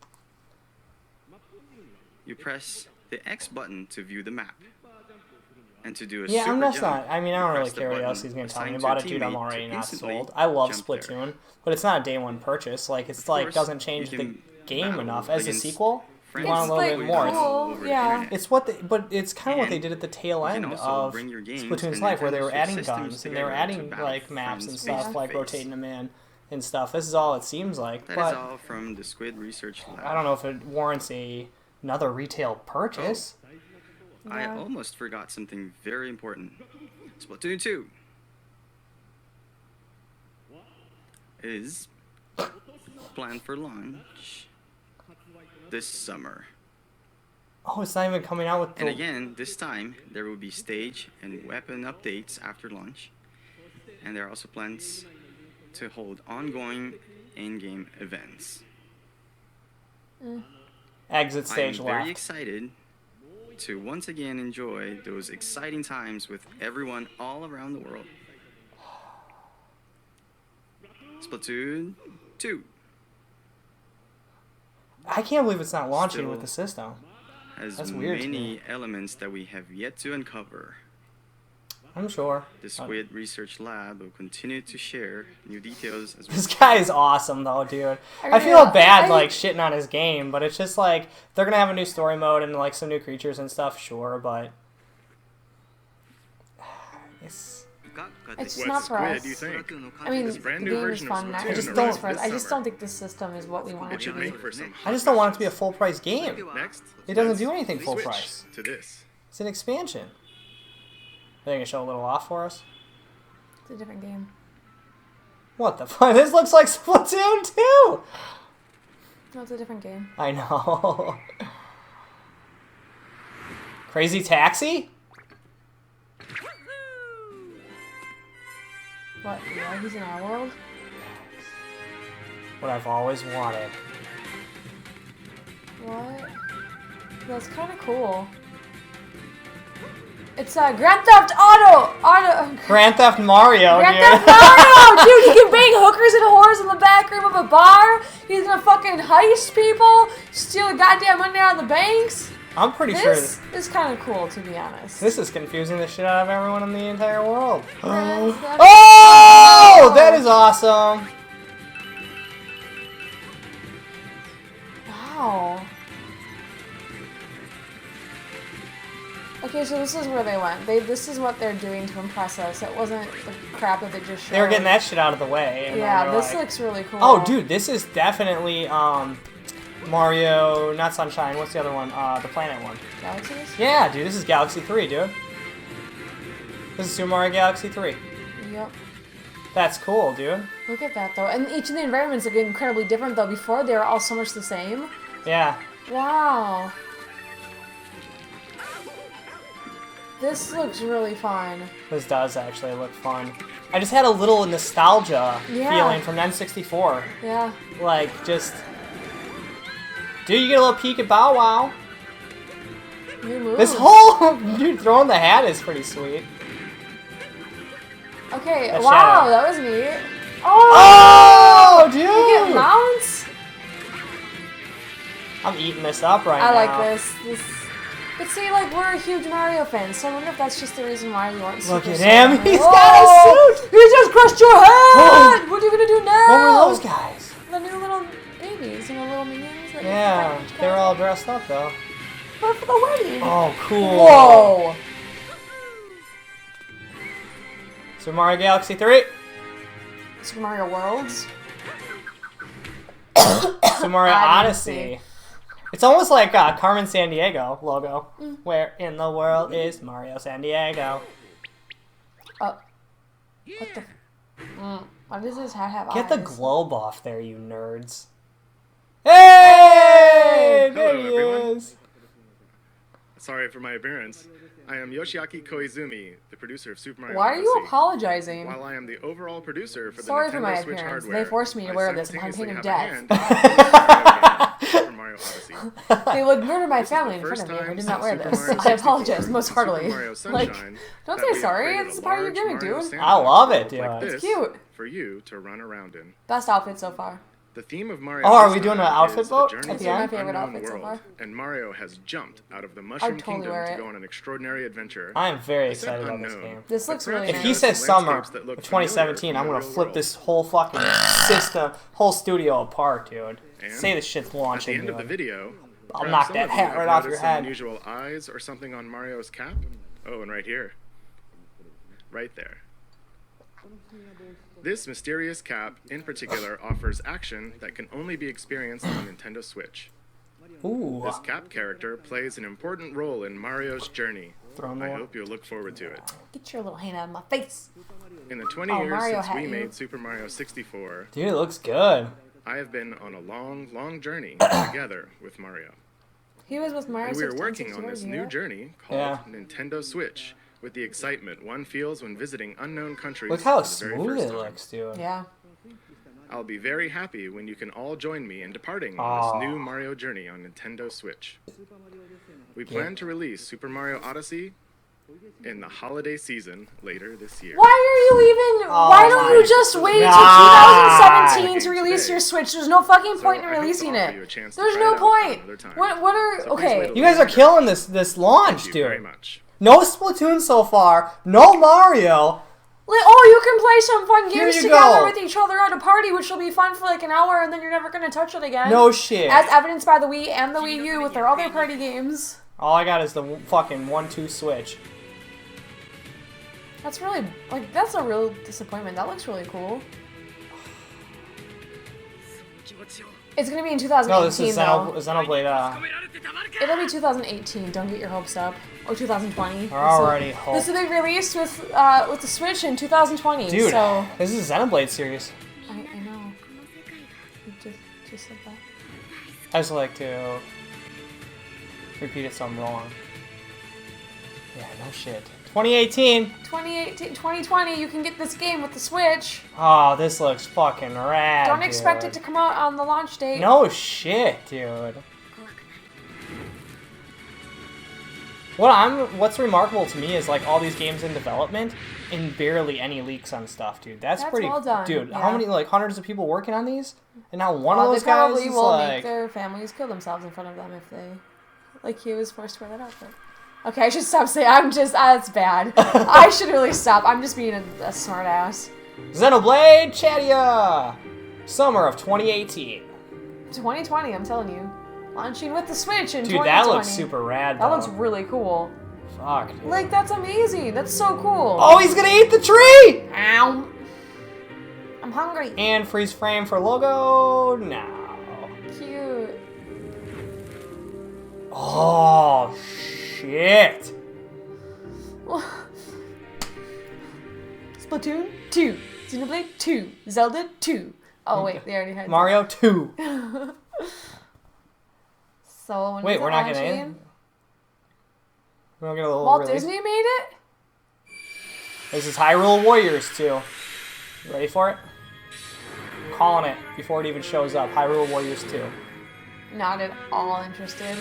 You press the X button to view the map. And to do a Yeah, super I'm not. jump, I mean, I you don't really press the care what button else he's gonna tell me assigned to about a it, dude. I'm teammate already to not instantly sold. I love jump there. Splatoon, but it's not a day one purchase. Like, it's Of like course, doesn't change you the can game battle enough. As a against sequel, you friends want a little like bit more. cool. over the Yeah. internet. It's what, but it's kind of what they And did at the tail you can end also of bring your games Splatoon's and life, where they Nintendo were Switch adding systems guns and they were together adding to battle like maps and friends stuff, face to like face. rotating them in and stuff. This is all it seems like, That is but all from the Squid Research Lab. I don't know if it warrants another retail purchase. I Yeah. almost forgot something very important. Splatoon 2 is planned for launch this summer. Oh, it's not even coming out with And the. again, this time, there will be stage and weapon updates after launch. And there are also plans to hold ongoing in-game events. Exit I am stage very left. excited to once again enjoy those exciting times with everyone all around the world. Splatoon 2 I can't believe it's not launching Still with the system. has That's weird to many me. elements that we have yet to uncover. I'm sure. The Squid Research Lab will continue to share new details as we This guy is awesome, though, dude. I really- feel bad, I- like, shitting on his game, but it's just, like, they're gonna have a new story mode and, like, some new creatures and stuff, sure, but... It's... It's What not for Squid us. do you think? I mean, This the brand new game is version of fun. I Splatoon just arrives don't. For us. this I just summer. don't think this system is what we want It it to should be. make for some I just don't want it to be a full-price game. Next, It doesn't let's do anything full switch price. to this. It's an expansion. Are they gonna show a little off for us? It's a different game. What the fuck? This looks like Splatoon 2! No, it's a different game. I know. Crazy Taxi? What? Yeah, he's in our world. What I've always wanted. What? That's kind of cool. It's Grand Theft Auto. Grand Theft Mario, Grand dude. Theft Mario, dude. You can bang hookers and whores in the back room of a bar. He's gonna fucking heist people, steal the goddamn money out of the banks. I'm pretty sure This is kind of cool, to be honest. this is confusing the shit out of everyone in the entire world. Grand Theft Oh, that is awesome. Wow. Okay, so this is where they went. This is what they're doing to impress us. It wasn't the crap that they just showed. They were getting that shit out of the way. And Yeah, then they're this like, looks really cool. Oh, dude, this is definitely Mario, not Sunshine. What's the other one? The Planet one. Galaxies? Yeah, dude, this is Galaxy 3, dude. This is Super Mario Galaxy 3. Yep. That's cool, dude. Look at that, though. And each of the environments look incredibly different, though. Before, they were all so much the same. Yeah. Wow. This looks really fun. This does actually look fun. I just had a little nostalgia Yeah. feeling from N64. Yeah. Like, just... Dude, you get a little peek at Bow Wow. New moves. This whole... Dude, throwing the hat is pretty sweet. Okay, That wow, shadow. that was neat. Oh! Oh, You get dude! mounts? I'm eating this up right now. I like this. But see, like, we're a huge Mario fans, so I wonder if that's just the reason why we weren't super Look at Super him. Mario. He's got a suit. He just crushed your head! What are you gonna do now? What were those guys? The new little babies, little minions. That you Yeah, have to fight each they're other. all dressed up though. But for the wedding. Oh, cool. Whoa! Super Mario Galaxy 3. Super Mario Worlds. Super Mario I didn't Odyssey. It's almost like Carmen Sandiego logo. Where in the world is Mario Sandiego? What the? Why does this hat have Get the eyes? globe off there, you nerds. Hey! There Hello, he everyone. is. Sorry for my appearance. I am Yoshiaki Koizumi, the producer of Super Mario Why are you Odyssey. apologizing? While I am the overall producer for the Sorry Nintendo for my Switch appearance. hardware, They forced me to I wear this upon simultaneously pain of have a death. hand in the Super Mario Odyssey. They would murder my This is the family in front first of me if I time did not wear since this. Super Mario I apologize 64 most and heartily. Super Mario Like, Sunshine don't that say we have sorry. created It's a part of your large gimmick, Mario dude. sandbox I love it, dude. like It's this cute. for you to run around in. Best outfit so far. The theme of Mario. Oh, are this we doing time an outfit is vote a journey at the to end? an My favorite unknown outfit so world, far. and Mario has jumped out of the Mushroom totally Kingdom wear to it. go on an extraordinary adventure. I am very I said excited about this unknown, game. This but looks perhaps really If nice. he notice says some summer landscapes that of look 2017, familiar I'm from gonna the real flip world. this whole fucking system, whole studio apart, dude. And Say this shit's At the launching, end of the dude. video, I'll perhaps knock some that of you hat have right off your noticed some head. unusual eyes or something on Mario's cap. Oh, and right here. Right there. This mysterious cap, in particular, offers action that can only be experienced on Nintendo Switch. Ooh. This cap character plays an important role in Mario's journey. Throw him I away. hope you'll look forward to it. Get your little hand out of my face. In the 20 Oh, years Mario since hat we you. made Super Mario 64, Dude, it looks good. I have been on a long, long journey together with Mario. He was with Mario And we are 16, working on 64, this you new know? journey called Yeah. Nintendo Switch, with the excitement one feels when visiting unknown countries Look how for the very smooth first it time. looks, dude. Yeah. I'll be very happy when you can all join me in departing Aw. on this new Mario journey on Nintendo Switch. We plan to release Super Mario Odyssey in the holiday season later this year. Why are you even? Oh why don't my you just wait till God. 2017 to release your Switch? There's no fucking point in I hope to releasing offer it. you a chance to There's try no it out point. another time. What are? So please Okay. wait a You guys are little killing this launch, Thank you very dude. much. No Splatoon so far. No Mario. Oh, you can play some fun Here games you together go. with each other at a party, which will be fun for like an hour, and then you're never gonna touch it again. No shit. As evidenced by the Wii and the Wii U with their other party games. All I got is the fucking 1-2 switch. That's really that's a real disappointment. That looks really cool. It's gonna be in 2018 No, this is though. Xenoblade. It'll be 2018. Don't get your hopes up. Or 2020. We're already This will be released with the Switch in 2020. Dude, So this is a Xenoblade series. I know. You just said that. I just like to repeat it so I'm wrong. Yeah, no shit. 2018. 2020, you can get this game with the Switch. Oh, this looks fucking rad. Don't expect dude. it to come out on the launch date. No shit, dude. What's remarkable to me is like all these games in development and barely any leaks on stuff, dude. That's pretty well done, dude. yeah. How many like hundreds of people working on these? And now one Well, of they those guys probably is will like make their families kill themselves in front of them if they, like he was forced to wear that outfit. Okay, I should stop saying. That's bad. I should really stop. I'm just being a smart ass. Xenoblade Chadia! Summer of 2018. 2020, I'm telling you. Launching with the Switch in Dude, 2020. that looks super rad, That though. looks really cool. Fuck, dude. Like, that's amazing. That's so cool. Oh, he's gonna eat the tree! Ow. I'm hungry. And freeze frame for logo now. Cute. Oh, shit. Splatoon 2. Xenoblade 2. Zelda 2. Oh, wait, they already had Mario 2. So, when Wait, is we're it not getting launching? in? We don't get a little Walt release. Disney made it? This is Hyrule Warriors 2. You ready for it? I'm calling it before it even shows up. Hyrule Warriors 2. Not at all interested.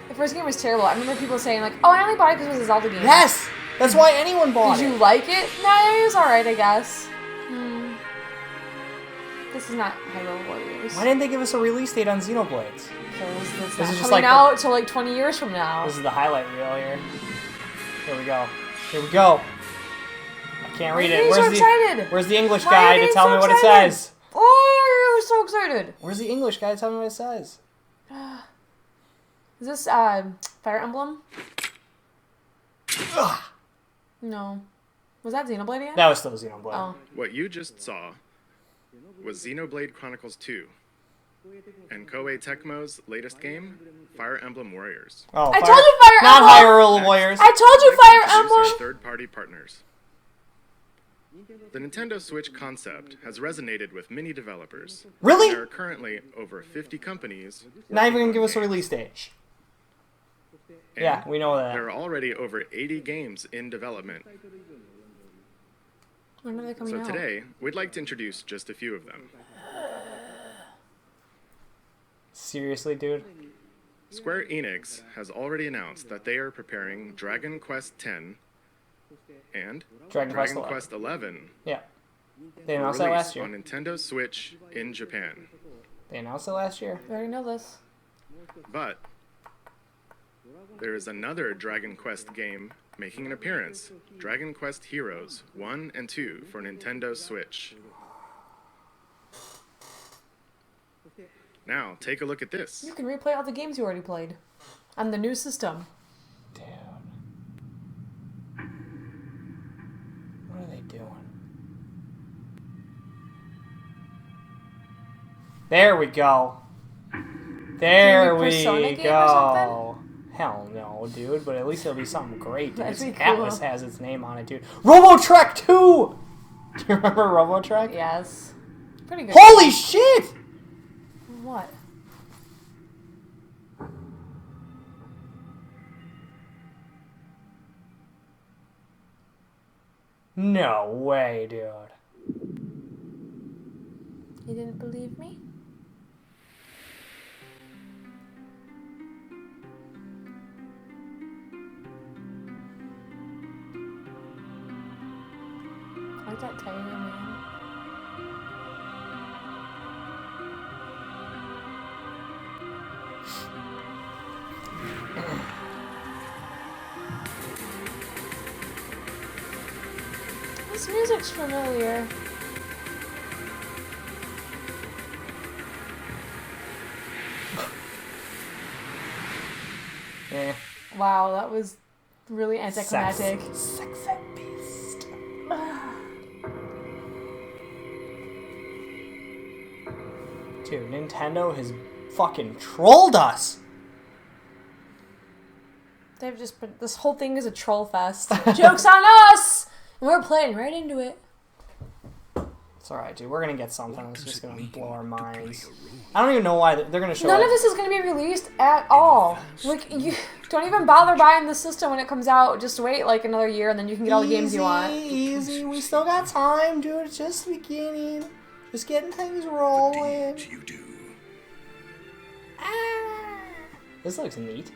The first game was terrible. I remember people saying, like, oh, I only bought it because it was a Zelda game. Yes! That's why anyone bought Did it. you like it? No, it was alright, I guess. The This is not Hyrule Warriors. Why didn't they give us a release date on Xenoblades? Because it's This not is just coming like out until like 20 years from now. This is the highlight reel here. Here we go. Here we go. I can't read Why are it. you so excited? Where's the English Why guy are to you tell so me what excited? it says? Oh, you're so excited. Where's the English guy to tell me what it says? Is this Fire Emblem? Ugh. No. Was that Xenoblade again? That was still Xenoblade. Oh. What you just saw was Xenoblade Chronicles 2 and Koei Tecmo's latest game, Fire Emblem Warriors. Oh, I told you Fire not Emblem! Hyrule Warriors. I told you I'd like to Fire introduce our Emblem! third-party partners. The Nintendo Switch concept has resonated with many developers. Really? There are currently over 50 companies. Not even working gonna on give us a games. release date. And Yeah, we know that. There are already over 80 games in development. When are they coming So out? today, we'd like to introduce just a few of them. Seriously, dude? Square Enix has already announced that they are preparing Dragon Quest X and Dragon Quest XI. Quest XI Yeah. They for announced that release last year. on Nintendo Switch in Japan. They announced it last year. I already know this. But there is another Dragon Quest game making an appearance, Dragon Quest Heroes 1 and 2 for Nintendo Switch. Now, take a look at this. You can replay all the games you already played on the new system. Dude. What are they doing? There we go. There we Persona game or go. Hell no, dude, but at least it'll be something great, dude. That'd This be cool. Atlas has its name on it, dude. RoboTrek 2! Do you remember RoboTrek? Yes. Pretty good. Holy shit! What? No way, dude. You didn't believe me? I like that tiny man. This music's familiar. Eh. Wow, that was really anticlimactic. Sexy beast. Dude, Nintendo has fucking trolled us. They've just been. This whole thing is a troll fest. Joke's on us! And we're playing right into it. It's alright, dude. We're gonna get something that's just gonna blow our minds. I don't even know why they're gonna show None it. of this is going to be released at all. Like, you don't even bother buying the system when it comes out. Just wait like another year and then you can get all the games you want. Easy. We still got time, dude. It's just the beginning. Just getting things rolling. You do. This looks neat.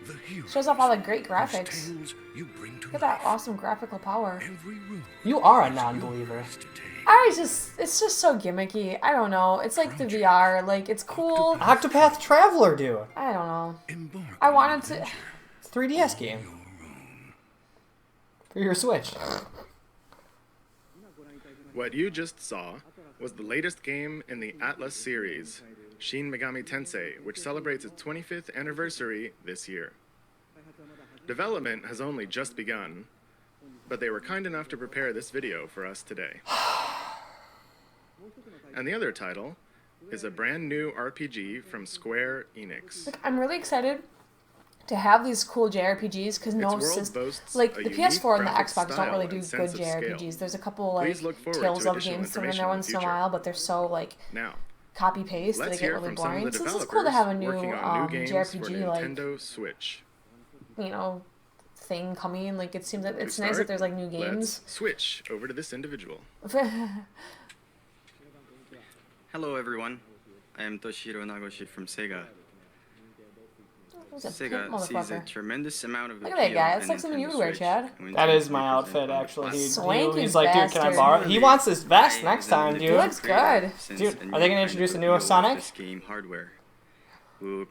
The hero Shows off all the great whose graphics. tales you bring to Look at that life. awesome graphical power. Every room You are a non-believer. is today. It's just so gimmicky. I don't know. It's like the VR. Like, it's cool. Octopath Traveler, dude. I don't know. Embark I on wanted to. adventure It's a 3DS game. For your Switch. What you just saw was the latest game in the Atlas series, Shin Megami Tensei, which celebrates its 25th anniversary this year. Development has only just begun, but they were kind enough to prepare this video for us today. And the other title is a brand new RPG from Square Enix. Like, I'm really excited to have these cool JRPGs because no Its world system. boasts Like, a the unique PS4 and the graphic Xbox don't style really and do good sense of scale. JRPGs. There's a couple, like, Please look forward Tales to of additional games thrown in information there in the once in a future. while, but they're so, like, Now, copy-paste that they let's get hear really from some of boring. the So this is cool to have a new working on new games for JRPG, like, Nintendo Switch. you know, thing coming. Like, it seems that To it's nice that start, there's, like, new games. Let's switch over to this individual. Hello everyone, I am Toshiro Nagoshi from Sega. Who's a Sega pimp sees a motherfucker? tremendous amount of Look at that appeal guy. That's in like something you Nintendo would wear, Switch Chad. when That it is my represents outfit, on the actually. platform. Swanky He's like, dude, can I bastard. borrow it? He wants this vest I, next as an time, dude. independent Looks creator, good. since Dude, a are new they gonna kind introduce of a new appeal Sonic? of this game hardware. We will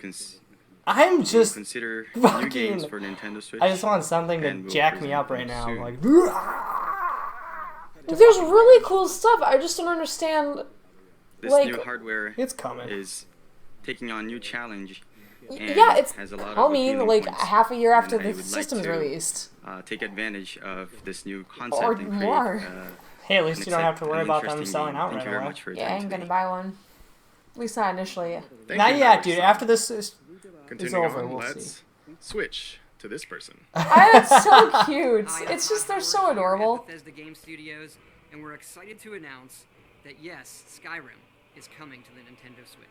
I'm we will just consider new fucking. games for Nintendo Switch. I just want something to and we'll jack me present up right them now. soon. Like, There's really cool stuff. I just don't understand. This like- new hardware it's coming. is taking on new challenge. And Yeah, it's has a lot of coming appealing like points. half a year after And I the would like system's to, released. Take advantage of this new concept Or and create more. Hey, at least an you don't have to excite- worry an about them interesting selling game. out Thank right you very away. much for your Yeah, I time ain't gonna today. buy one. At least not initially. Thank Not you, yet, Alex. dude. After this is Continuing over, on, we'll let's see. switch to this person. That's so cute. Hi, It's I'm just they're Todd so Howard here at adorable. Bethesda Game Studios, and we're excited to announce that yes, Skyrim is coming to the Nintendo Switch.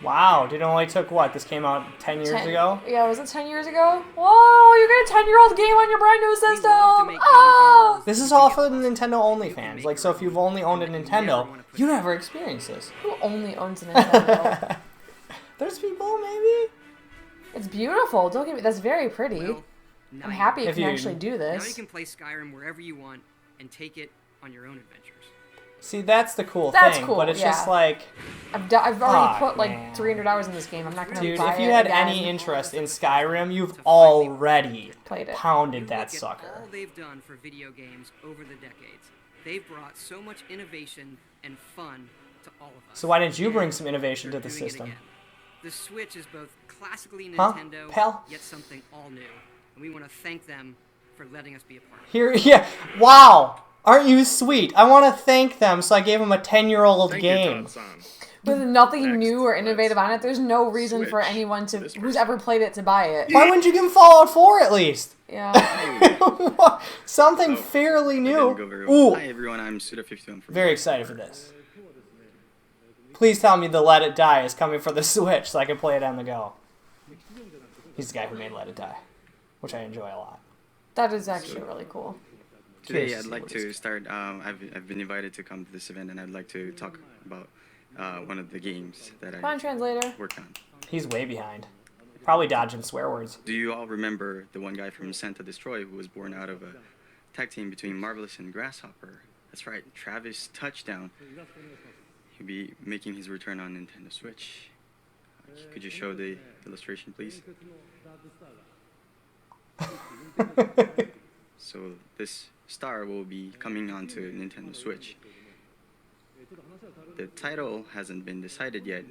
wow, dude. It only took what? This came out 10 years ago. Yeah, was it 10 years ago? Whoa, you got a 10-year-old game on your brand new We love to system! make games Ah! and This is we all think for it's the awesome. Nintendo only You can fans. make Like, your so if own you've only owned a and you Nintendo, never wanna put you it never experienced this. Who only owns a Nintendo? There's people, maybe. It's beautiful. Don't get me. That's very pretty. Well, now I'm you happy know. you If can you- actually do Now you this. can play Skyrim wherever you want and take it on your own adventures. See, that's the cool That's thing. cool, But it's yeah. just like, I've already Fuck, put like man. 300 hours in this game. I'm not gonna dude, buy if you it had again. any interest in Skyrim, you've already Played it. pounded You that look at sucker. all they've done for video games over the decades. They've brought so much innovation and fun to all of us. So why didn't you And bring some innovation they're to the doing it system? again. The Switch is both classically Huh, Nintendo, pal? yet something all new, and we want to thank them for letting us be a part of it. Here, yeah. Wow. Aren't you sweet? I want to thank them, so I gave them a 10-year-old Thank game. you, Todd-san. With nothing Next, new or let's innovative on it, there's no reason for switch anyone to to this who's person. ever played it to buy it. Why wouldn't you give them Fallout 4 at least? Yeah. Something Oh, fairly That new. didn't go very well. Ooh, Hi everyone, I'm Suda51 from very excited for this. Please tell me the Let It Die is coming for the Switch so I can play it on the go. He's the guy who made Let It Die, which I enjoy a lot. That is actually really cool. Today, Curious I'd see like what he's to start. I've been invited to come to this event, and I'd like to talk about one of the games that Come on, I translator. worked on. He's way behind. Probably dodging swear words. Do you all remember the one guy from Santa Destroy who was born out of a tag team between Marvelous and Grasshopper? That's right, Travis Touchdown. He'll be making his return on Nintendo Switch. Could you show the illustration, please? So this star will be coming onto Nintendo Switch. The title hasn't been decided yet,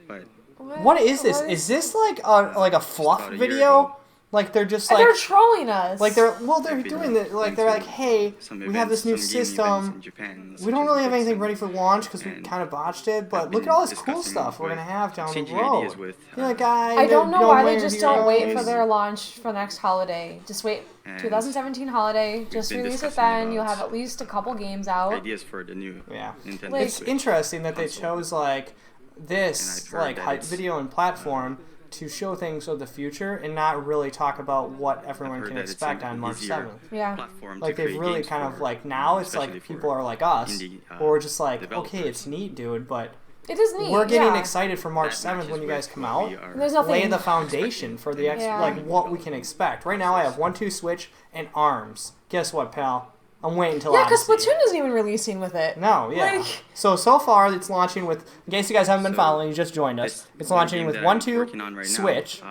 but What is this? Is this like a fluff About a year video? ago. Like they're just And like they're trolling us. they're I've been doing it like they're going like, to hey, some we events, have this new some gaming events system. in Japan, We such don't as really have Big anything Sun. ready for launch because we And kind of botched it. But I've look at been all this cool discussing stuff we're with gonna have down the exchanging road. ideas with, You're like, guy, I don't know why they wear just don't wait for heroes. their launch for the next holiday. Just wait. And 2017 holiday. Just been release it discussing then. You'll about have at least a couple games out. ideas for the new Yeah. Nintendo Like- It's Switch. interesting that they console. chose like And this I've heard like that hype it's, video and platform to show things of the future and not really talk about what everyone I've heard can that it's expect an on March easier 7th. Yeah. platform Like to they've create really games kind of for, like now it's especially like for people are like us, indie, or we're just like, okay, developers. it's neat, dude, but It is neat. we're getting yeah. excited for March that 7th when matches you guys with come what out. we are And there's nothing. Lay the foundation for the Yeah. like what we can expect. Right now I have 1-2 Switch and ARMS. Guess what, pal? I'm waiting until Yeah, because Odyssey. Splatoon isn't even releasing with it. No, yeah. Like- So far it's launching with, in case you guys haven't been So, following, you just joined us. This It's one launching game with that I'm 1-2 working on right now, Switch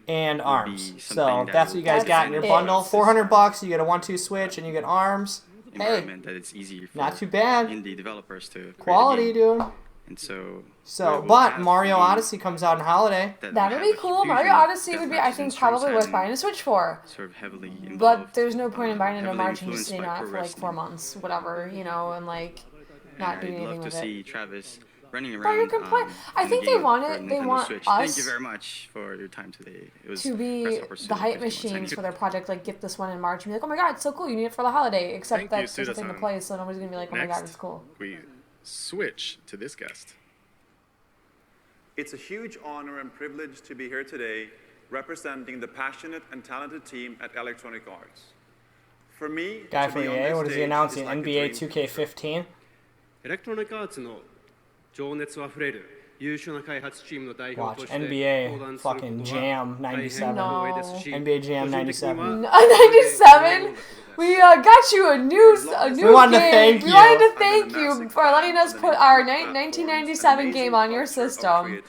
and will ARMS. be So something that that's what you guys will got in your be bundle. designed $400, you get a 1-2 Switch and you get ARMS. Hey, environment that it's easy for not too bad. indie developers to create a Quality, game. dude. And so, So, we'll but have Mario games Odyssey comes out in holiday. that That would have be a cool. fusion Mario Odyssey that would be, I matches think, in probably worth storytelling, buying a Switch for. sort of heavily involved. But there's no point in buying it in heavily March and just influenced sitting by on it pro for like 4 wrestling. months, whatever, you know, and like not doing I'd anything love with to it. see Travis running But around. you can play. I in the think they game want for it. They Nintendo want Switch. us Thank you very much for your time today. It was to be Grasshopper the Suda hype 51 signing machines for off. their project. Like, get this one in March and be like, oh my god, it's so cool. You need it for the holiday. Except Thank you, that's just a thing to Suda-san. play, so nobody's gonna be like, oh my god, Next, it's cool. we switch to this guest. It's a huge honor and privilege to be here today representing the passionate and talented team at Electronic Arts. For me, Guy to from be on EA, this what is he stage announcing? is like a NBA dream 2K15? エレクトロニックアーツの情熱あふれる Watch NBA fucking Jam 97. No. NBA Jam 97. 97. We got you a new We wanted to game. thank We you. wanted to thank you for letting us put our 1997 game on your system.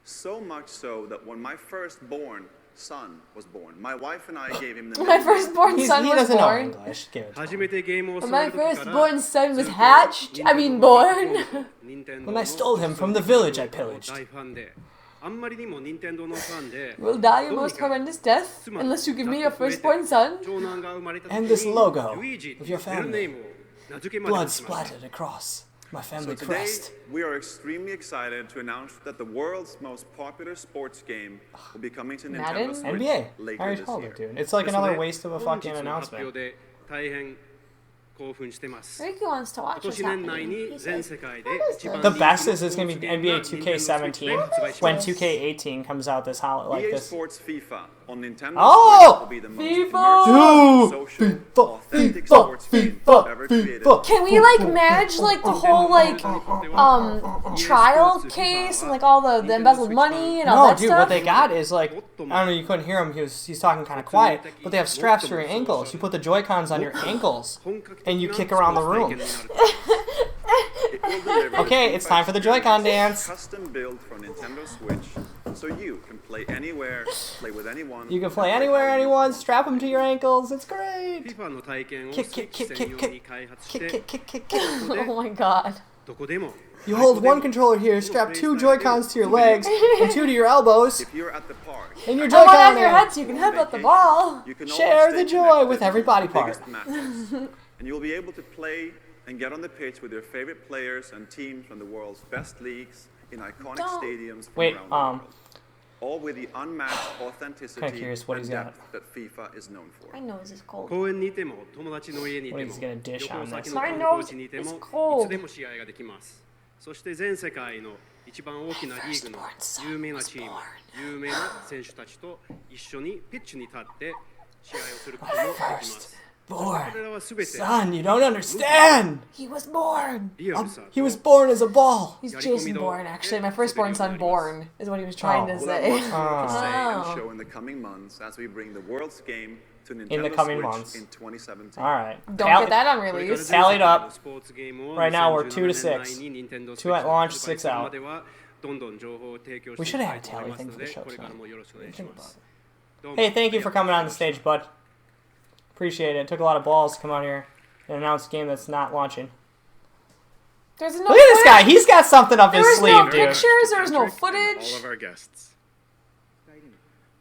So much so that when my firstborn son was born, my wife and I gave him the My name. firstborn son He was doesn't know born. English. Give it to him. 初めてゲームを When 触 my る時から firstborn son was hatched, I mean born. When I stole him from the village I pillaged. 大ファンであんまりにも任天堂のファンで You will die a most horrendous death unless you give me your firstborn son. 長男が生まれた時 And this に logo ルイージ of your というベルネー family. ムを名付けまで Blood しました splattered across my So family today, crest. we are extremely excited to announce that the world's most popular sports game will be coming to Madden? Nintendo Switch NBA. I later already this told year. it, dude. It's like ですの another で waste of a 本 fucking 日の発 announcement. 表で大変興奮してます Ricky wants to 今 watch what's 年年内 happening. に He 全 says, 世界で What is 一番 The 人気 best の is it's スポ gonna ー be ツゲームが NBA 2K17 発売し when ます 2K18 comes out this like EA this. Sports FIFA on Nintendo Oh! Switch will be the most FIFA! immersive, social, FIFA, authentic FIFA, sports game FIFA, ever created. FIFA. Can we like manage like the whole like trial case and like all the embezzled money and all No, that dude, stuff? what they got is like, I don't know, you couldn't hear him, he's talking kind of quiet, but they have straps for your ankles. You put the Joy-Cons on your ankles, and you kick around the room. It will deliver Okay, the it's time for the FIFA Joy-Con experience, dance. Custom built for Nintendo Switch, so you can play anywhere, play with anyone. You can and play how anywhere, you anyone, want. strap them to your ankles, it's great. FIFA の体験を Kick, スイッ kick, チ kick, 専 kick, 用に kick, 開発し kick, て kick, kick, kick, kick. Oh my god. どこでも You hold one controller here, strap 2 Joy-Cons to your legs, and 2 to your elbows, If you're at the park, and your And one Joy-Con on your hand. head so you can headbutt the ball. you can Share always the stay joy connected with every to body the part. biggest matches. And you'll be able to play and get on the pitch with your favorite players and teams from the world's best leagues in iconic Don't. stadiums from Wait, around the world. All with the unmatched Kinda authenticity curious what and he's got. depth that FIFA is known for. My nose is cold. 公園にいても友達の家にいて What も is he gonna dish 旅行 on 先 this? の My 観 nose 光地にいて is もい cold. つでも試合ができますそして全世界の一番大きなリーグの有名なチーム有名な選手たちと一緒にピッチに立って試合をすることもできます Born. 彼らは全て Son, you don't understand! He was born. リアルさ He was born as a ball! He's Jason Bourne, actually. My firstborn son, Born, is what he was trying to We'll have say. much more to say and Oh. show in the coming months as we bring the world's game to Nintendo In the coming Switch months. in 2017. Alright. Don't get that on これから release. 全世界 Tallied up. のスポーツゲームを Right now we're 2 to 2017 6. 年に任天堂 2 at launch, 発売 6する out. まではどんどん情報を提供して We い should き have た had い a と思い tally ます thing の for the で show これから tonight. もよろしくお願いし Think ま about す it. どうも Hey, thank you for coming on the stage, bud. Appreciate it. It took a lot of balls to come out here and announce a game that's not launching. There's no Look at this footage. guy. He's got something up There his was no sleeve, dude. pictures. There was no Patrick and all footage. of our guests.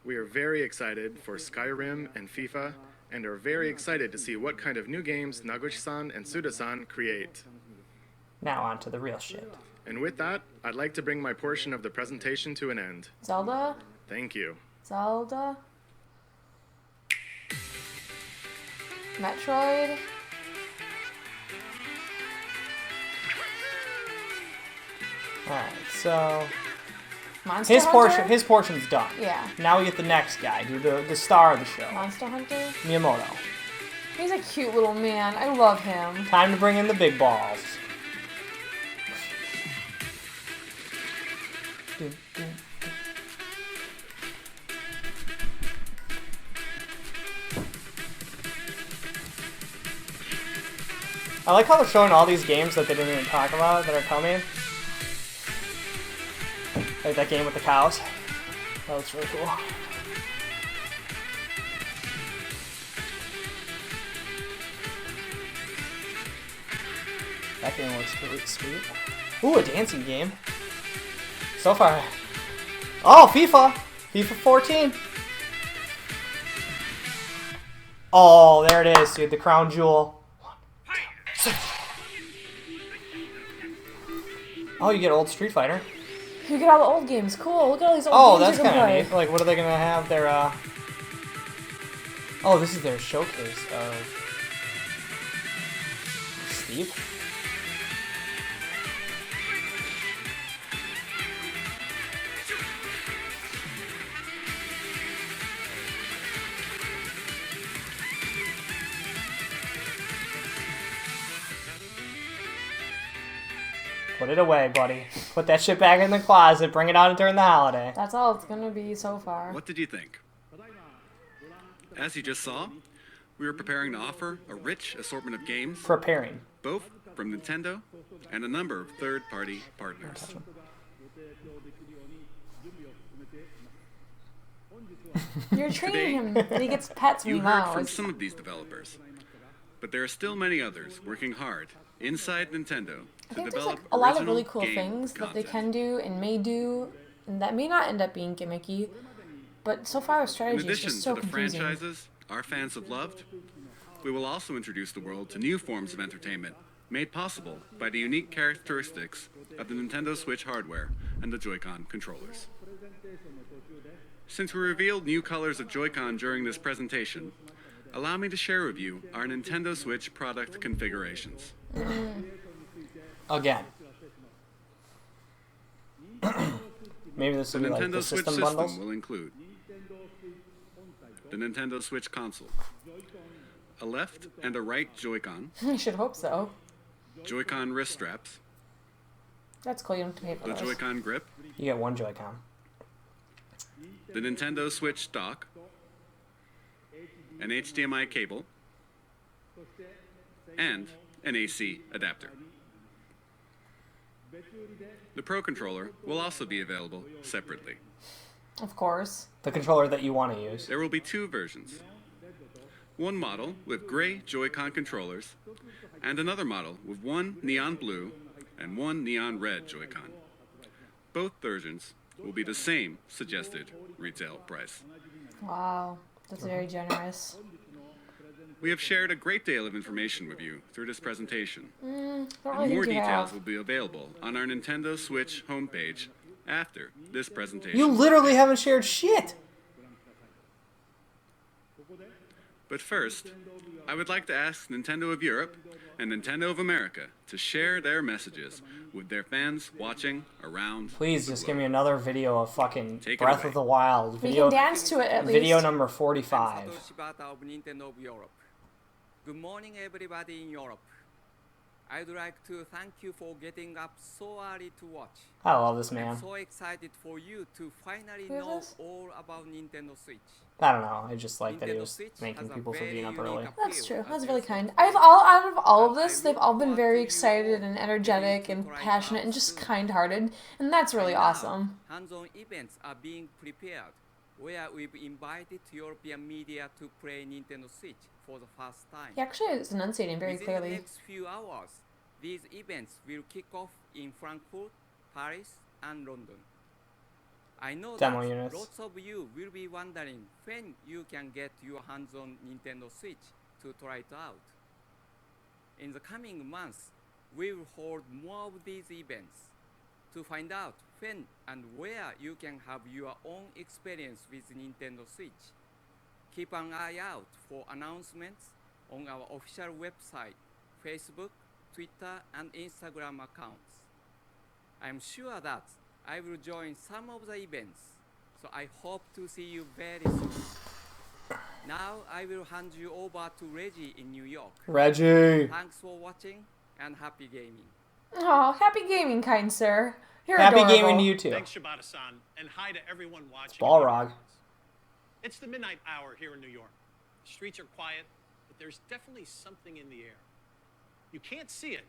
We are very excited for Skyrim and FIFA, and are very excited to see what kind of new games Nagoshi-san and Suda-san create. Now on to the real shit. And with that, I'd like to bring my portion of the presentation to an end. Zelda? Thank you. Zelda? Metroid? Alright, so Monster his Hunter? portion's done. Yeah. Now we get the next guy, dude, the star of the show. Monster Hunter? Miyamoto. He's a cute little man. I love him. Time to bring in the big balls. I like how they're showing all these games that they didn't even talk about that are coming. Like that game with the cows. That looks really cool. That game looks pretty sweet. Ooh, a dancing game. So far. Oh, FIFA! FIFA 14. Oh, there it is, dude. The crown jewel. 1, 2, 3. Oh, you get old Street Fighter. You get all the old games. Cool. Look at all these old Oh, games that's you can kind of play. neat. Like, what are they gonna have? Their Oh, this is their showcase of Steve. Put it away, buddy. Put that shit back in the closet. Bring it out during the holiday. That's all it's gonna be so far. What did you think? As you just saw, we were preparing to offer a rich assortment of games, Preparing. both from Nintendo and a number of third-party partners. You're training him that he gets pets when You he heard from mows. some of these developers, but there are still many others working hard inside Nintendo I to think there's develop like a lot of original really cool game things that they content. can do and may do, and that may not end up being gimmicky. But so far, our In strategy is addition just so to the confusing. franchises our fans have loved, we will also introduce the world to new forms of entertainment made possible by the unique characteristics of the Nintendo Switch hardware and the Joy-Con controllers. Since we revealed new colors of Joy-Con during this presentation, allow me to share with you our Nintendo Switch product configurations. Again. Maybe this The will be like Nintendo the Switch system system bundles. will include the Nintendo Switch console, a left and a right Joy-Con, I should hope so. Joy-Con wrist straps, That's cool. You don't have to pay for the those. Joy-Con grip, You get one Joy-Con. the Nintendo Switch dock, an HDMI cable, and an AC adapter. The Pro Controller will also be available separately. Of course. The controller that you want to use. There will be two versions. One model with gray Joy-Con controllers, and another model with one neon blue and one neon red Joy-Con. Both versions will be the same suggested retail price. Wow. That's very generous. We have shared a great deal of information with you through this presentation. Don't And really more think you details have. will be available on our Nintendo Switch homepage after this presentation. You literally haven't shared shit. But first, I would like to ask Nintendo of Europe and Nintendo of America to share their messages with their fans watching around Please the just globe. give me another video of fucking Take it Breath away. of the Wild. We Video, can dance to it at least. video number I'm 45. Satoshi Bata of Nintendo of Europe. Good morning, everybody in Europe. I'd like to thank you for getting up so early to watch. I love this man. I'm so excited for you to finally Who is know this? all about Nintendo Switch. I don't know. I just like that he Nintendo was Switch making has a people for very being up unique early. appeal That's true. as That's a really super kind. fan. Out of all of I this, they've all been really very want excited you and all energetic to and try it passionate out and just soon. kind-hearted, and that's really And now, awesome. Hands-on events are being prepared, where we've invited European media to play Nintendo Switch for the first time. He actually is enunciating very Within clearly. the next few hours, these events will kick off in Frankfurt, Paris, and London. I know Demo that units. lots of you will be wondering when you can get your hands on Nintendo Switch to try it out. In the coming months, we will hold more of these events. To find out when and where you can have your own experience with Nintendo Switch, keep an eye out for announcements on our official website, Facebook, Twitter, and Instagram accounts. I'm sure that I will join some of the events, so I hope to see you very soon. Now I will hand you over to Reggie in New York. Reggie. Thanks for watching and happy gaming. Oh, happy gaming, kind sir. You're Happy adorable. gaming to you too. Thanks, Shibata-san, and hi to everyone watching. Balrog. It's the midnight hour here in New York. The streets are quiet, but there's definitely something in the air. You can't see it,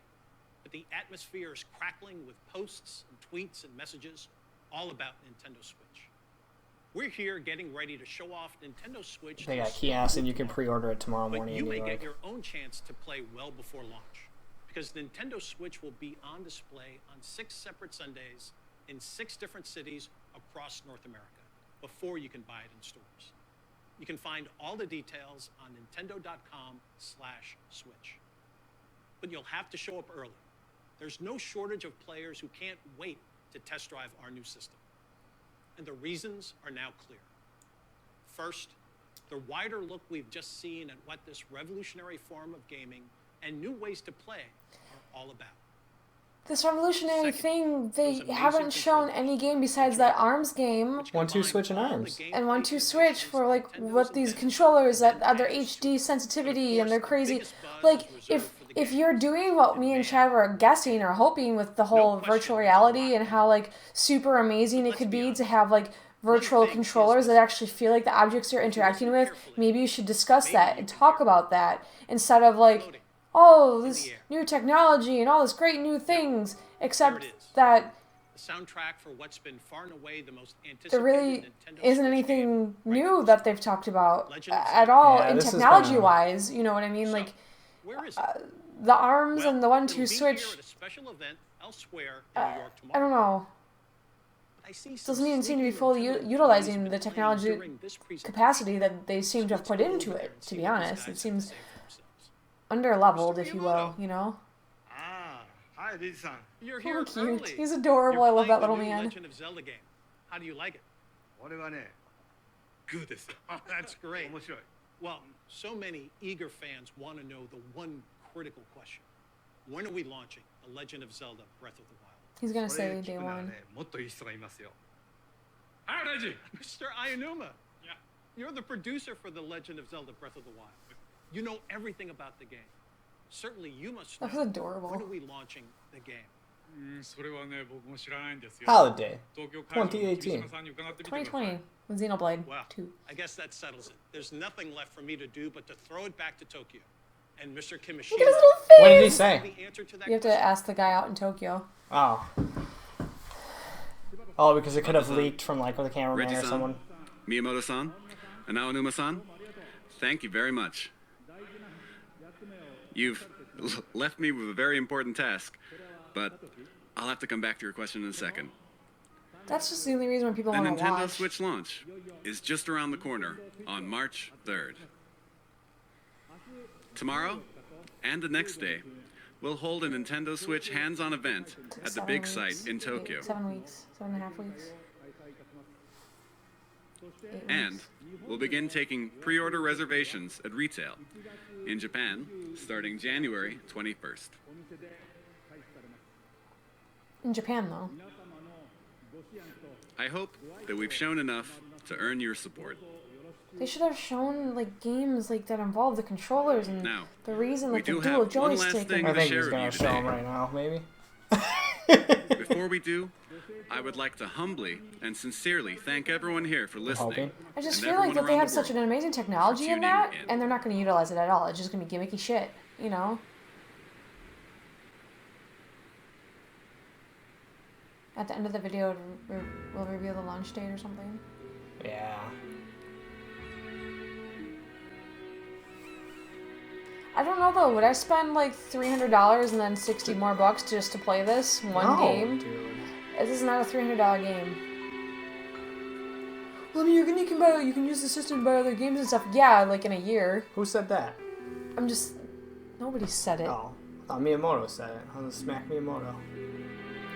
but the atmosphere is crackling with posts and tweets and messages all about Nintendo Switch. We're here getting ready to show off Nintendo Switch. They to a got small kiosks and group you can tomorrow. pre-order it tomorrow But morning you in may New get York. your own chance to play well before launch, because Nintendo Switch will be on display on 6 separate Sundays in 6 different cities across North America before you can buy it in stores. You can find all the details on nintendo.com/switch. But you'll have to show up early. There's no shortage of players who can't wait to test drive our new system. And the reasons are now clear. First, the wider look we've just seen at what this revolutionary form of gaming and new ways to play are all about. This revolutionary Second, thing, they those amazing haven't shown controllers. any game besides that ARMS game. Which 1-2 combine switch and all the arms. gameplay And 1-2 Switch innovations for like Nintendo's what these invented controllers that and are their managed. HD sensitivity and Of their course, the crazy, biggest buzz like is reserved if for the if you're doing what me and Chad were guessing or hoping with the whole virtual reality and how like super amazing it could be to have like virtual controllers that actually feel like the objects you're interacting with, maybe you should discuss that and talk about that instead of like, oh, this new technology and all this great new things, except that The soundtrack for what's been far and away the most anticipated there really Nintendo isn't Switch anything game new that they've talked about Legend of at Zelda. all Yeah, in this has been technology-wise, you know what I mean? So, like, where is it? the arms Well, and the 1-2 it'll be here switch, at a special event elsewhere in New York I don't tomorrow. know. I see some Doesn't even seem to be sleepier fully Nintendo utilizing employees the been technology playing during this presentation. capacity that they seem to have put into it, to be honest. It seems under-leveled, if you will, you know? Hi, Riz-san. You're here Oh, cute. early. He's adorable. You're I love that playing little the new man. Legend of Zelda game. How do you like it? これはね、グーです。 That's great. 面白い。 Well, so many eager fans want to know the one critical question. When are we launching The Legend of Zelda Breath of the Wild? He's gonna これ say 聞 day くなら one. ね、もっといい人がいますよ。はい、大臣。 Mr. Ayanuma, you're the producer for The Legend of Zelda Breath of the Wild. You know everything about the game. Certainly you must know. That was adorable. When are we launching the game? それはね、僕も知らないんですよ。 Holiday 東京会場の君2018. 島さんに伺ってみてください。 2020 with Xenoblade Well, 2. I guess that settles it. There's nothing left for me to do but to throw it back to Tokyo. And Mr. Look at his Kimishima, little What did he face! say? the answer to that You have to question. ask the guy out in Tokyo. Oh. Oh, because it could have leaked from like with a cameraman or Reggie-san, someone. Miyamoto-san, and Aonuma-san, thank you very much. You've left me with a very important task, but I'll have to come back to your question in a second. That's just the only reason when people The want to Nintendo watch. Switch launch is just around the corner on March 3rd. Tomorrow and the next day, we'll hold a Nintendo Switch hands-on event at the 7 big weeks. site in Tokyo. 7 weeks. 7.5 weeks. 8 And weeks. we'll begin taking pre-order reservations at retail in Japan starting January 21st. In Japan, though. I hope that we've shown enough to earn your support. They should have shown like games like that involve the controllers and Now, the reason we like the do dual have one last joystick. thing I And to think share he's with gonna you show him today. right now, maybe. Before we do, I would like to humbly and sincerely thank everyone here for listening. hoping. I just and feel like everyone that they around have the such an world amazing technology in tuning that, in. and they're not going to utilize it at all. It's just going to be gimmicky shit, you know? At the end of the video, we'll reveal the launch date or something. Yeah. I don't know though. Would I spend like $300 and then 60 more bucks just to play this one No, game? dude. This is not a $300 game. Well, I mean, you can use the system to buy other games and stuff. Yeah, like in a year. Who said that? I'm just. Nobody said it. Oh, I thought Miyamoto said it. I'm gonna smack Miyamoto.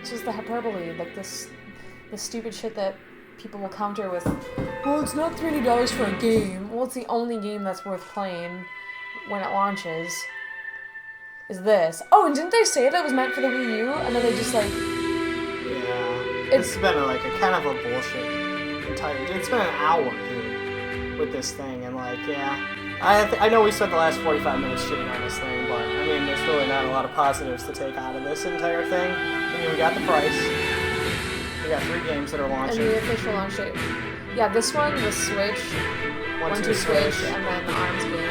It's just the hyperbole, like this stupid shit that people will counter with. Well, it's not $300 for a game. Well, it's the only game that's worth playing when it launches. Is this? Oh, and didn't they say that it was meant for the Wii U? And then they just like. Yeah. It's been like a kind of a bullshit entire. It's been an hour, dude, with this thing, and like, yeah. I know we spent the last 45 minutes shitting on this thing, but I mean, there's really not a lot of positives to take out of this entire thing. I mean, we got the price. We got 3 games that are And launching. the official launch date. Yeah, this one, the Switch, 1-2 Switch, and then the ARMS game.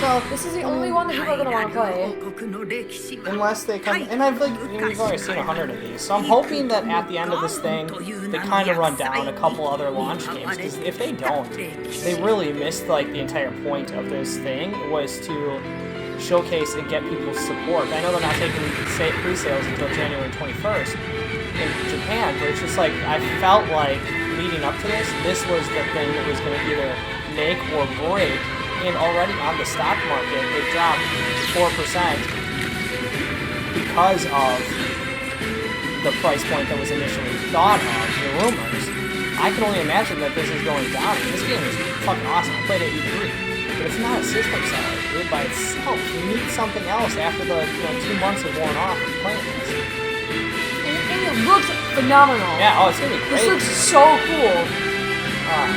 So This is the only one that people are gonna want to play. unless they come, and I've like, we've already seen 100 of these, so I'm hoping that at the end of this thing, they kind of run down a couple other launch games, because if they don't, they really missed like the entire point of this thing, was to showcase and get people's support. I know they're not taking pre-sales until January 21st in Japan, but it's just like, I felt like leading up to this was the thing that was going to either make or break. And already on the stock market, it dropped 4% because of the price point that was initially thought of, the rumors. I can only imagine that this is going down. I mean, this game is fucking awesome. I played it at E3. But it's not a system seller, dude, by itself. You need something else after the 2 months have worn off of playing this. And it looks phenomenal. Yeah, oh, it's gonna be great. This looks so cool.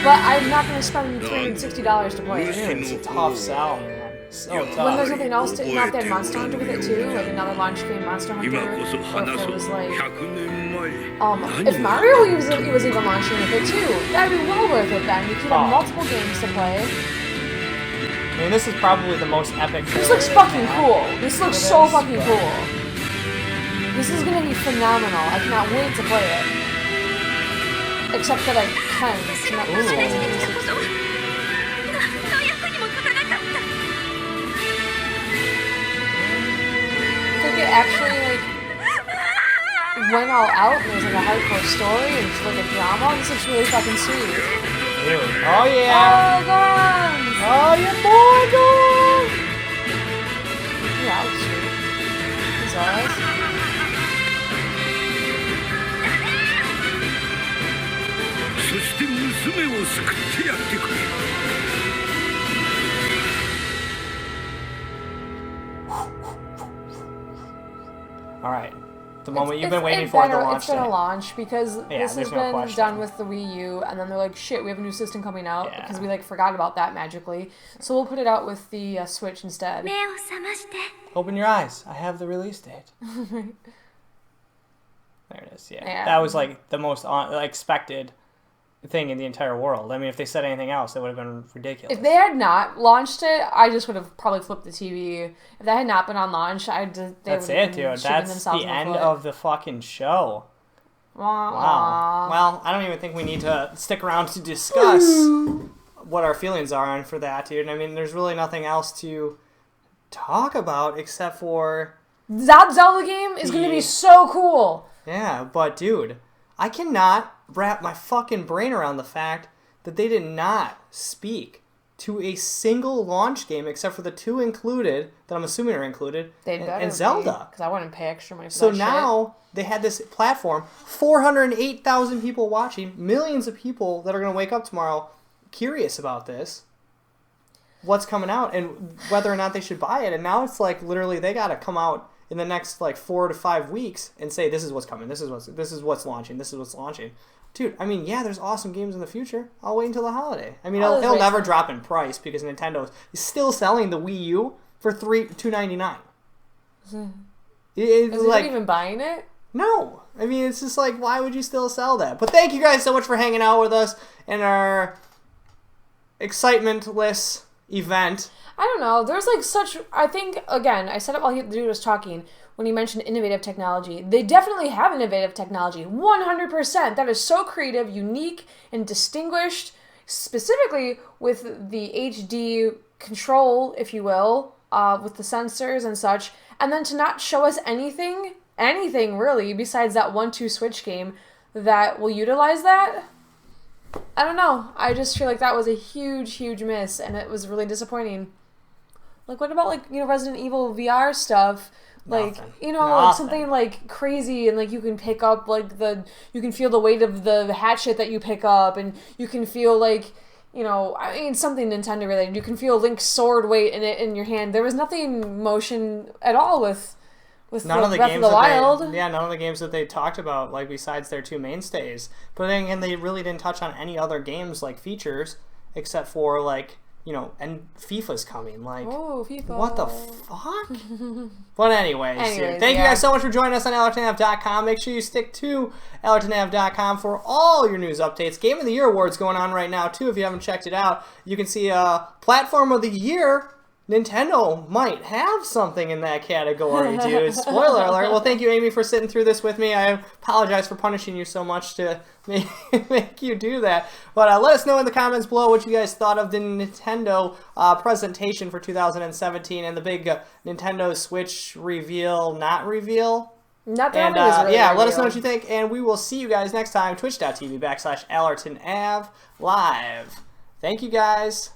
But I'm not going to spend $360 to play it. Dude, it's a tough sell, man. So when tough. there's nothing else, not that Monster Hunter with it too, like another launch game, Monster Hunter, or if it was like, if Mario was even launching with it too, that'd be well worth it then. You could have multiple games to play. I mean, this is probably the most epic. This looks fucking cool. This looks so fucking cool. This is gonna be phenomenal. I cannot wait to play it. Except that I can. It's not it actually like went all out and there's like a hardcore story and it's like a drama. This looks really fucking sweet. Dude. Oh yeah! Oh guns! Oh yeah, boy, guns! Yeah, that looks sweet. His eyes. All right, the moment you've been waiting for, the launch. It's gonna launch because this has been question. done with the Wii U, and then they're like, "Shit, we have a new system coming out," because we like forgot about that magically. So we'll put it out with the Switch instead. Open your eyes. I have the release date. There it is. Yeah, that was like the most expected thing in the entire world. I mean, if they said anything else, it would have been ridiculous. If they had not launched it, I just would have probably flipped the TV. If that had not been on launch, That's it, dude. That's the end of the fucking show. Wow. Well, I don't even think we need to stick around to discuss what our feelings are for that, dude. I mean, there's really nothing else to talk about except for that Zelda game is going to be so cool. Yeah, but dude, I cannot wrap my fucking brain around the fact that they did not speak to a single launch game except for the two included that I'm assuming are included and Zelda. Because I wouldn't pay extra money for so that now shit. They had this platform, 408,000 people watching, millions of people that are going to wake up tomorrow curious about this, what's coming out, and whether or not they should buy it. And now it's like literally they got to come out in the next like 4 to 5 weeks and say this is what's coming, this is what's launching. Dude, I mean, yeah, there's awesome games in the future. I'll wait until the holiday. I mean, it'll never drop in price because Nintendo is still selling the Wii U for $299. Is like even buying it? No. I mean, it's just like, why would you still sell that? But thank you guys so much for hanging out with us in our excitementless event. I don't know. There's like such, I think, again, I said it while the dude was talking, when he mentioned innovative technology. They definitely have innovative technology. 100%. That is so creative, unique, and distinguished, specifically with the HD control, if you will, with the sensors and such. And then to not show us anything really, besides that 1-2 Switch game that will utilize that. I don't know. I just feel like that was a huge, huge miss, and it was really disappointing. Like, what about, like, you know, Resident Evil VR stuff? Like, you know, like something, like, crazy, and, like, you can pick up, like, you can feel the weight of the hatchet that you pick up, and you can feel, like, you know, I mean, something Nintendo related. You can feel Link's sword weight in your hand. There was nothing motion at all with none of the Breath games of the Wild. None of the games that they talked about, like, besides their two mainstays. But then again, they really didn't touch on any other games, like, features, except for, like, you know, and FIFA's coming. Like, oh, FIFA. What the fuck? But anyways, thank you guys so much for joining us on AlertNav.com. Make sure you stick to AlertNav.com for all your news updates. Game of the Year awards going on right now, too, if you haven't checked it out. You can see Platform of the Year. Nintendo might have something in that category, dude. Spoiler alert. Well, thank you, Amy, for sitting through this with me. I apologize for punishing you so much to make you do that. But let us know in the comments below what you guys thought of the Nintendo presentation for 2017 and the big Nintendo Switch reveal, not reveal. Not that was really let us know what you think, and we will see you guys next time. Twitch.tv/AllertonAv live. Thank you, guys.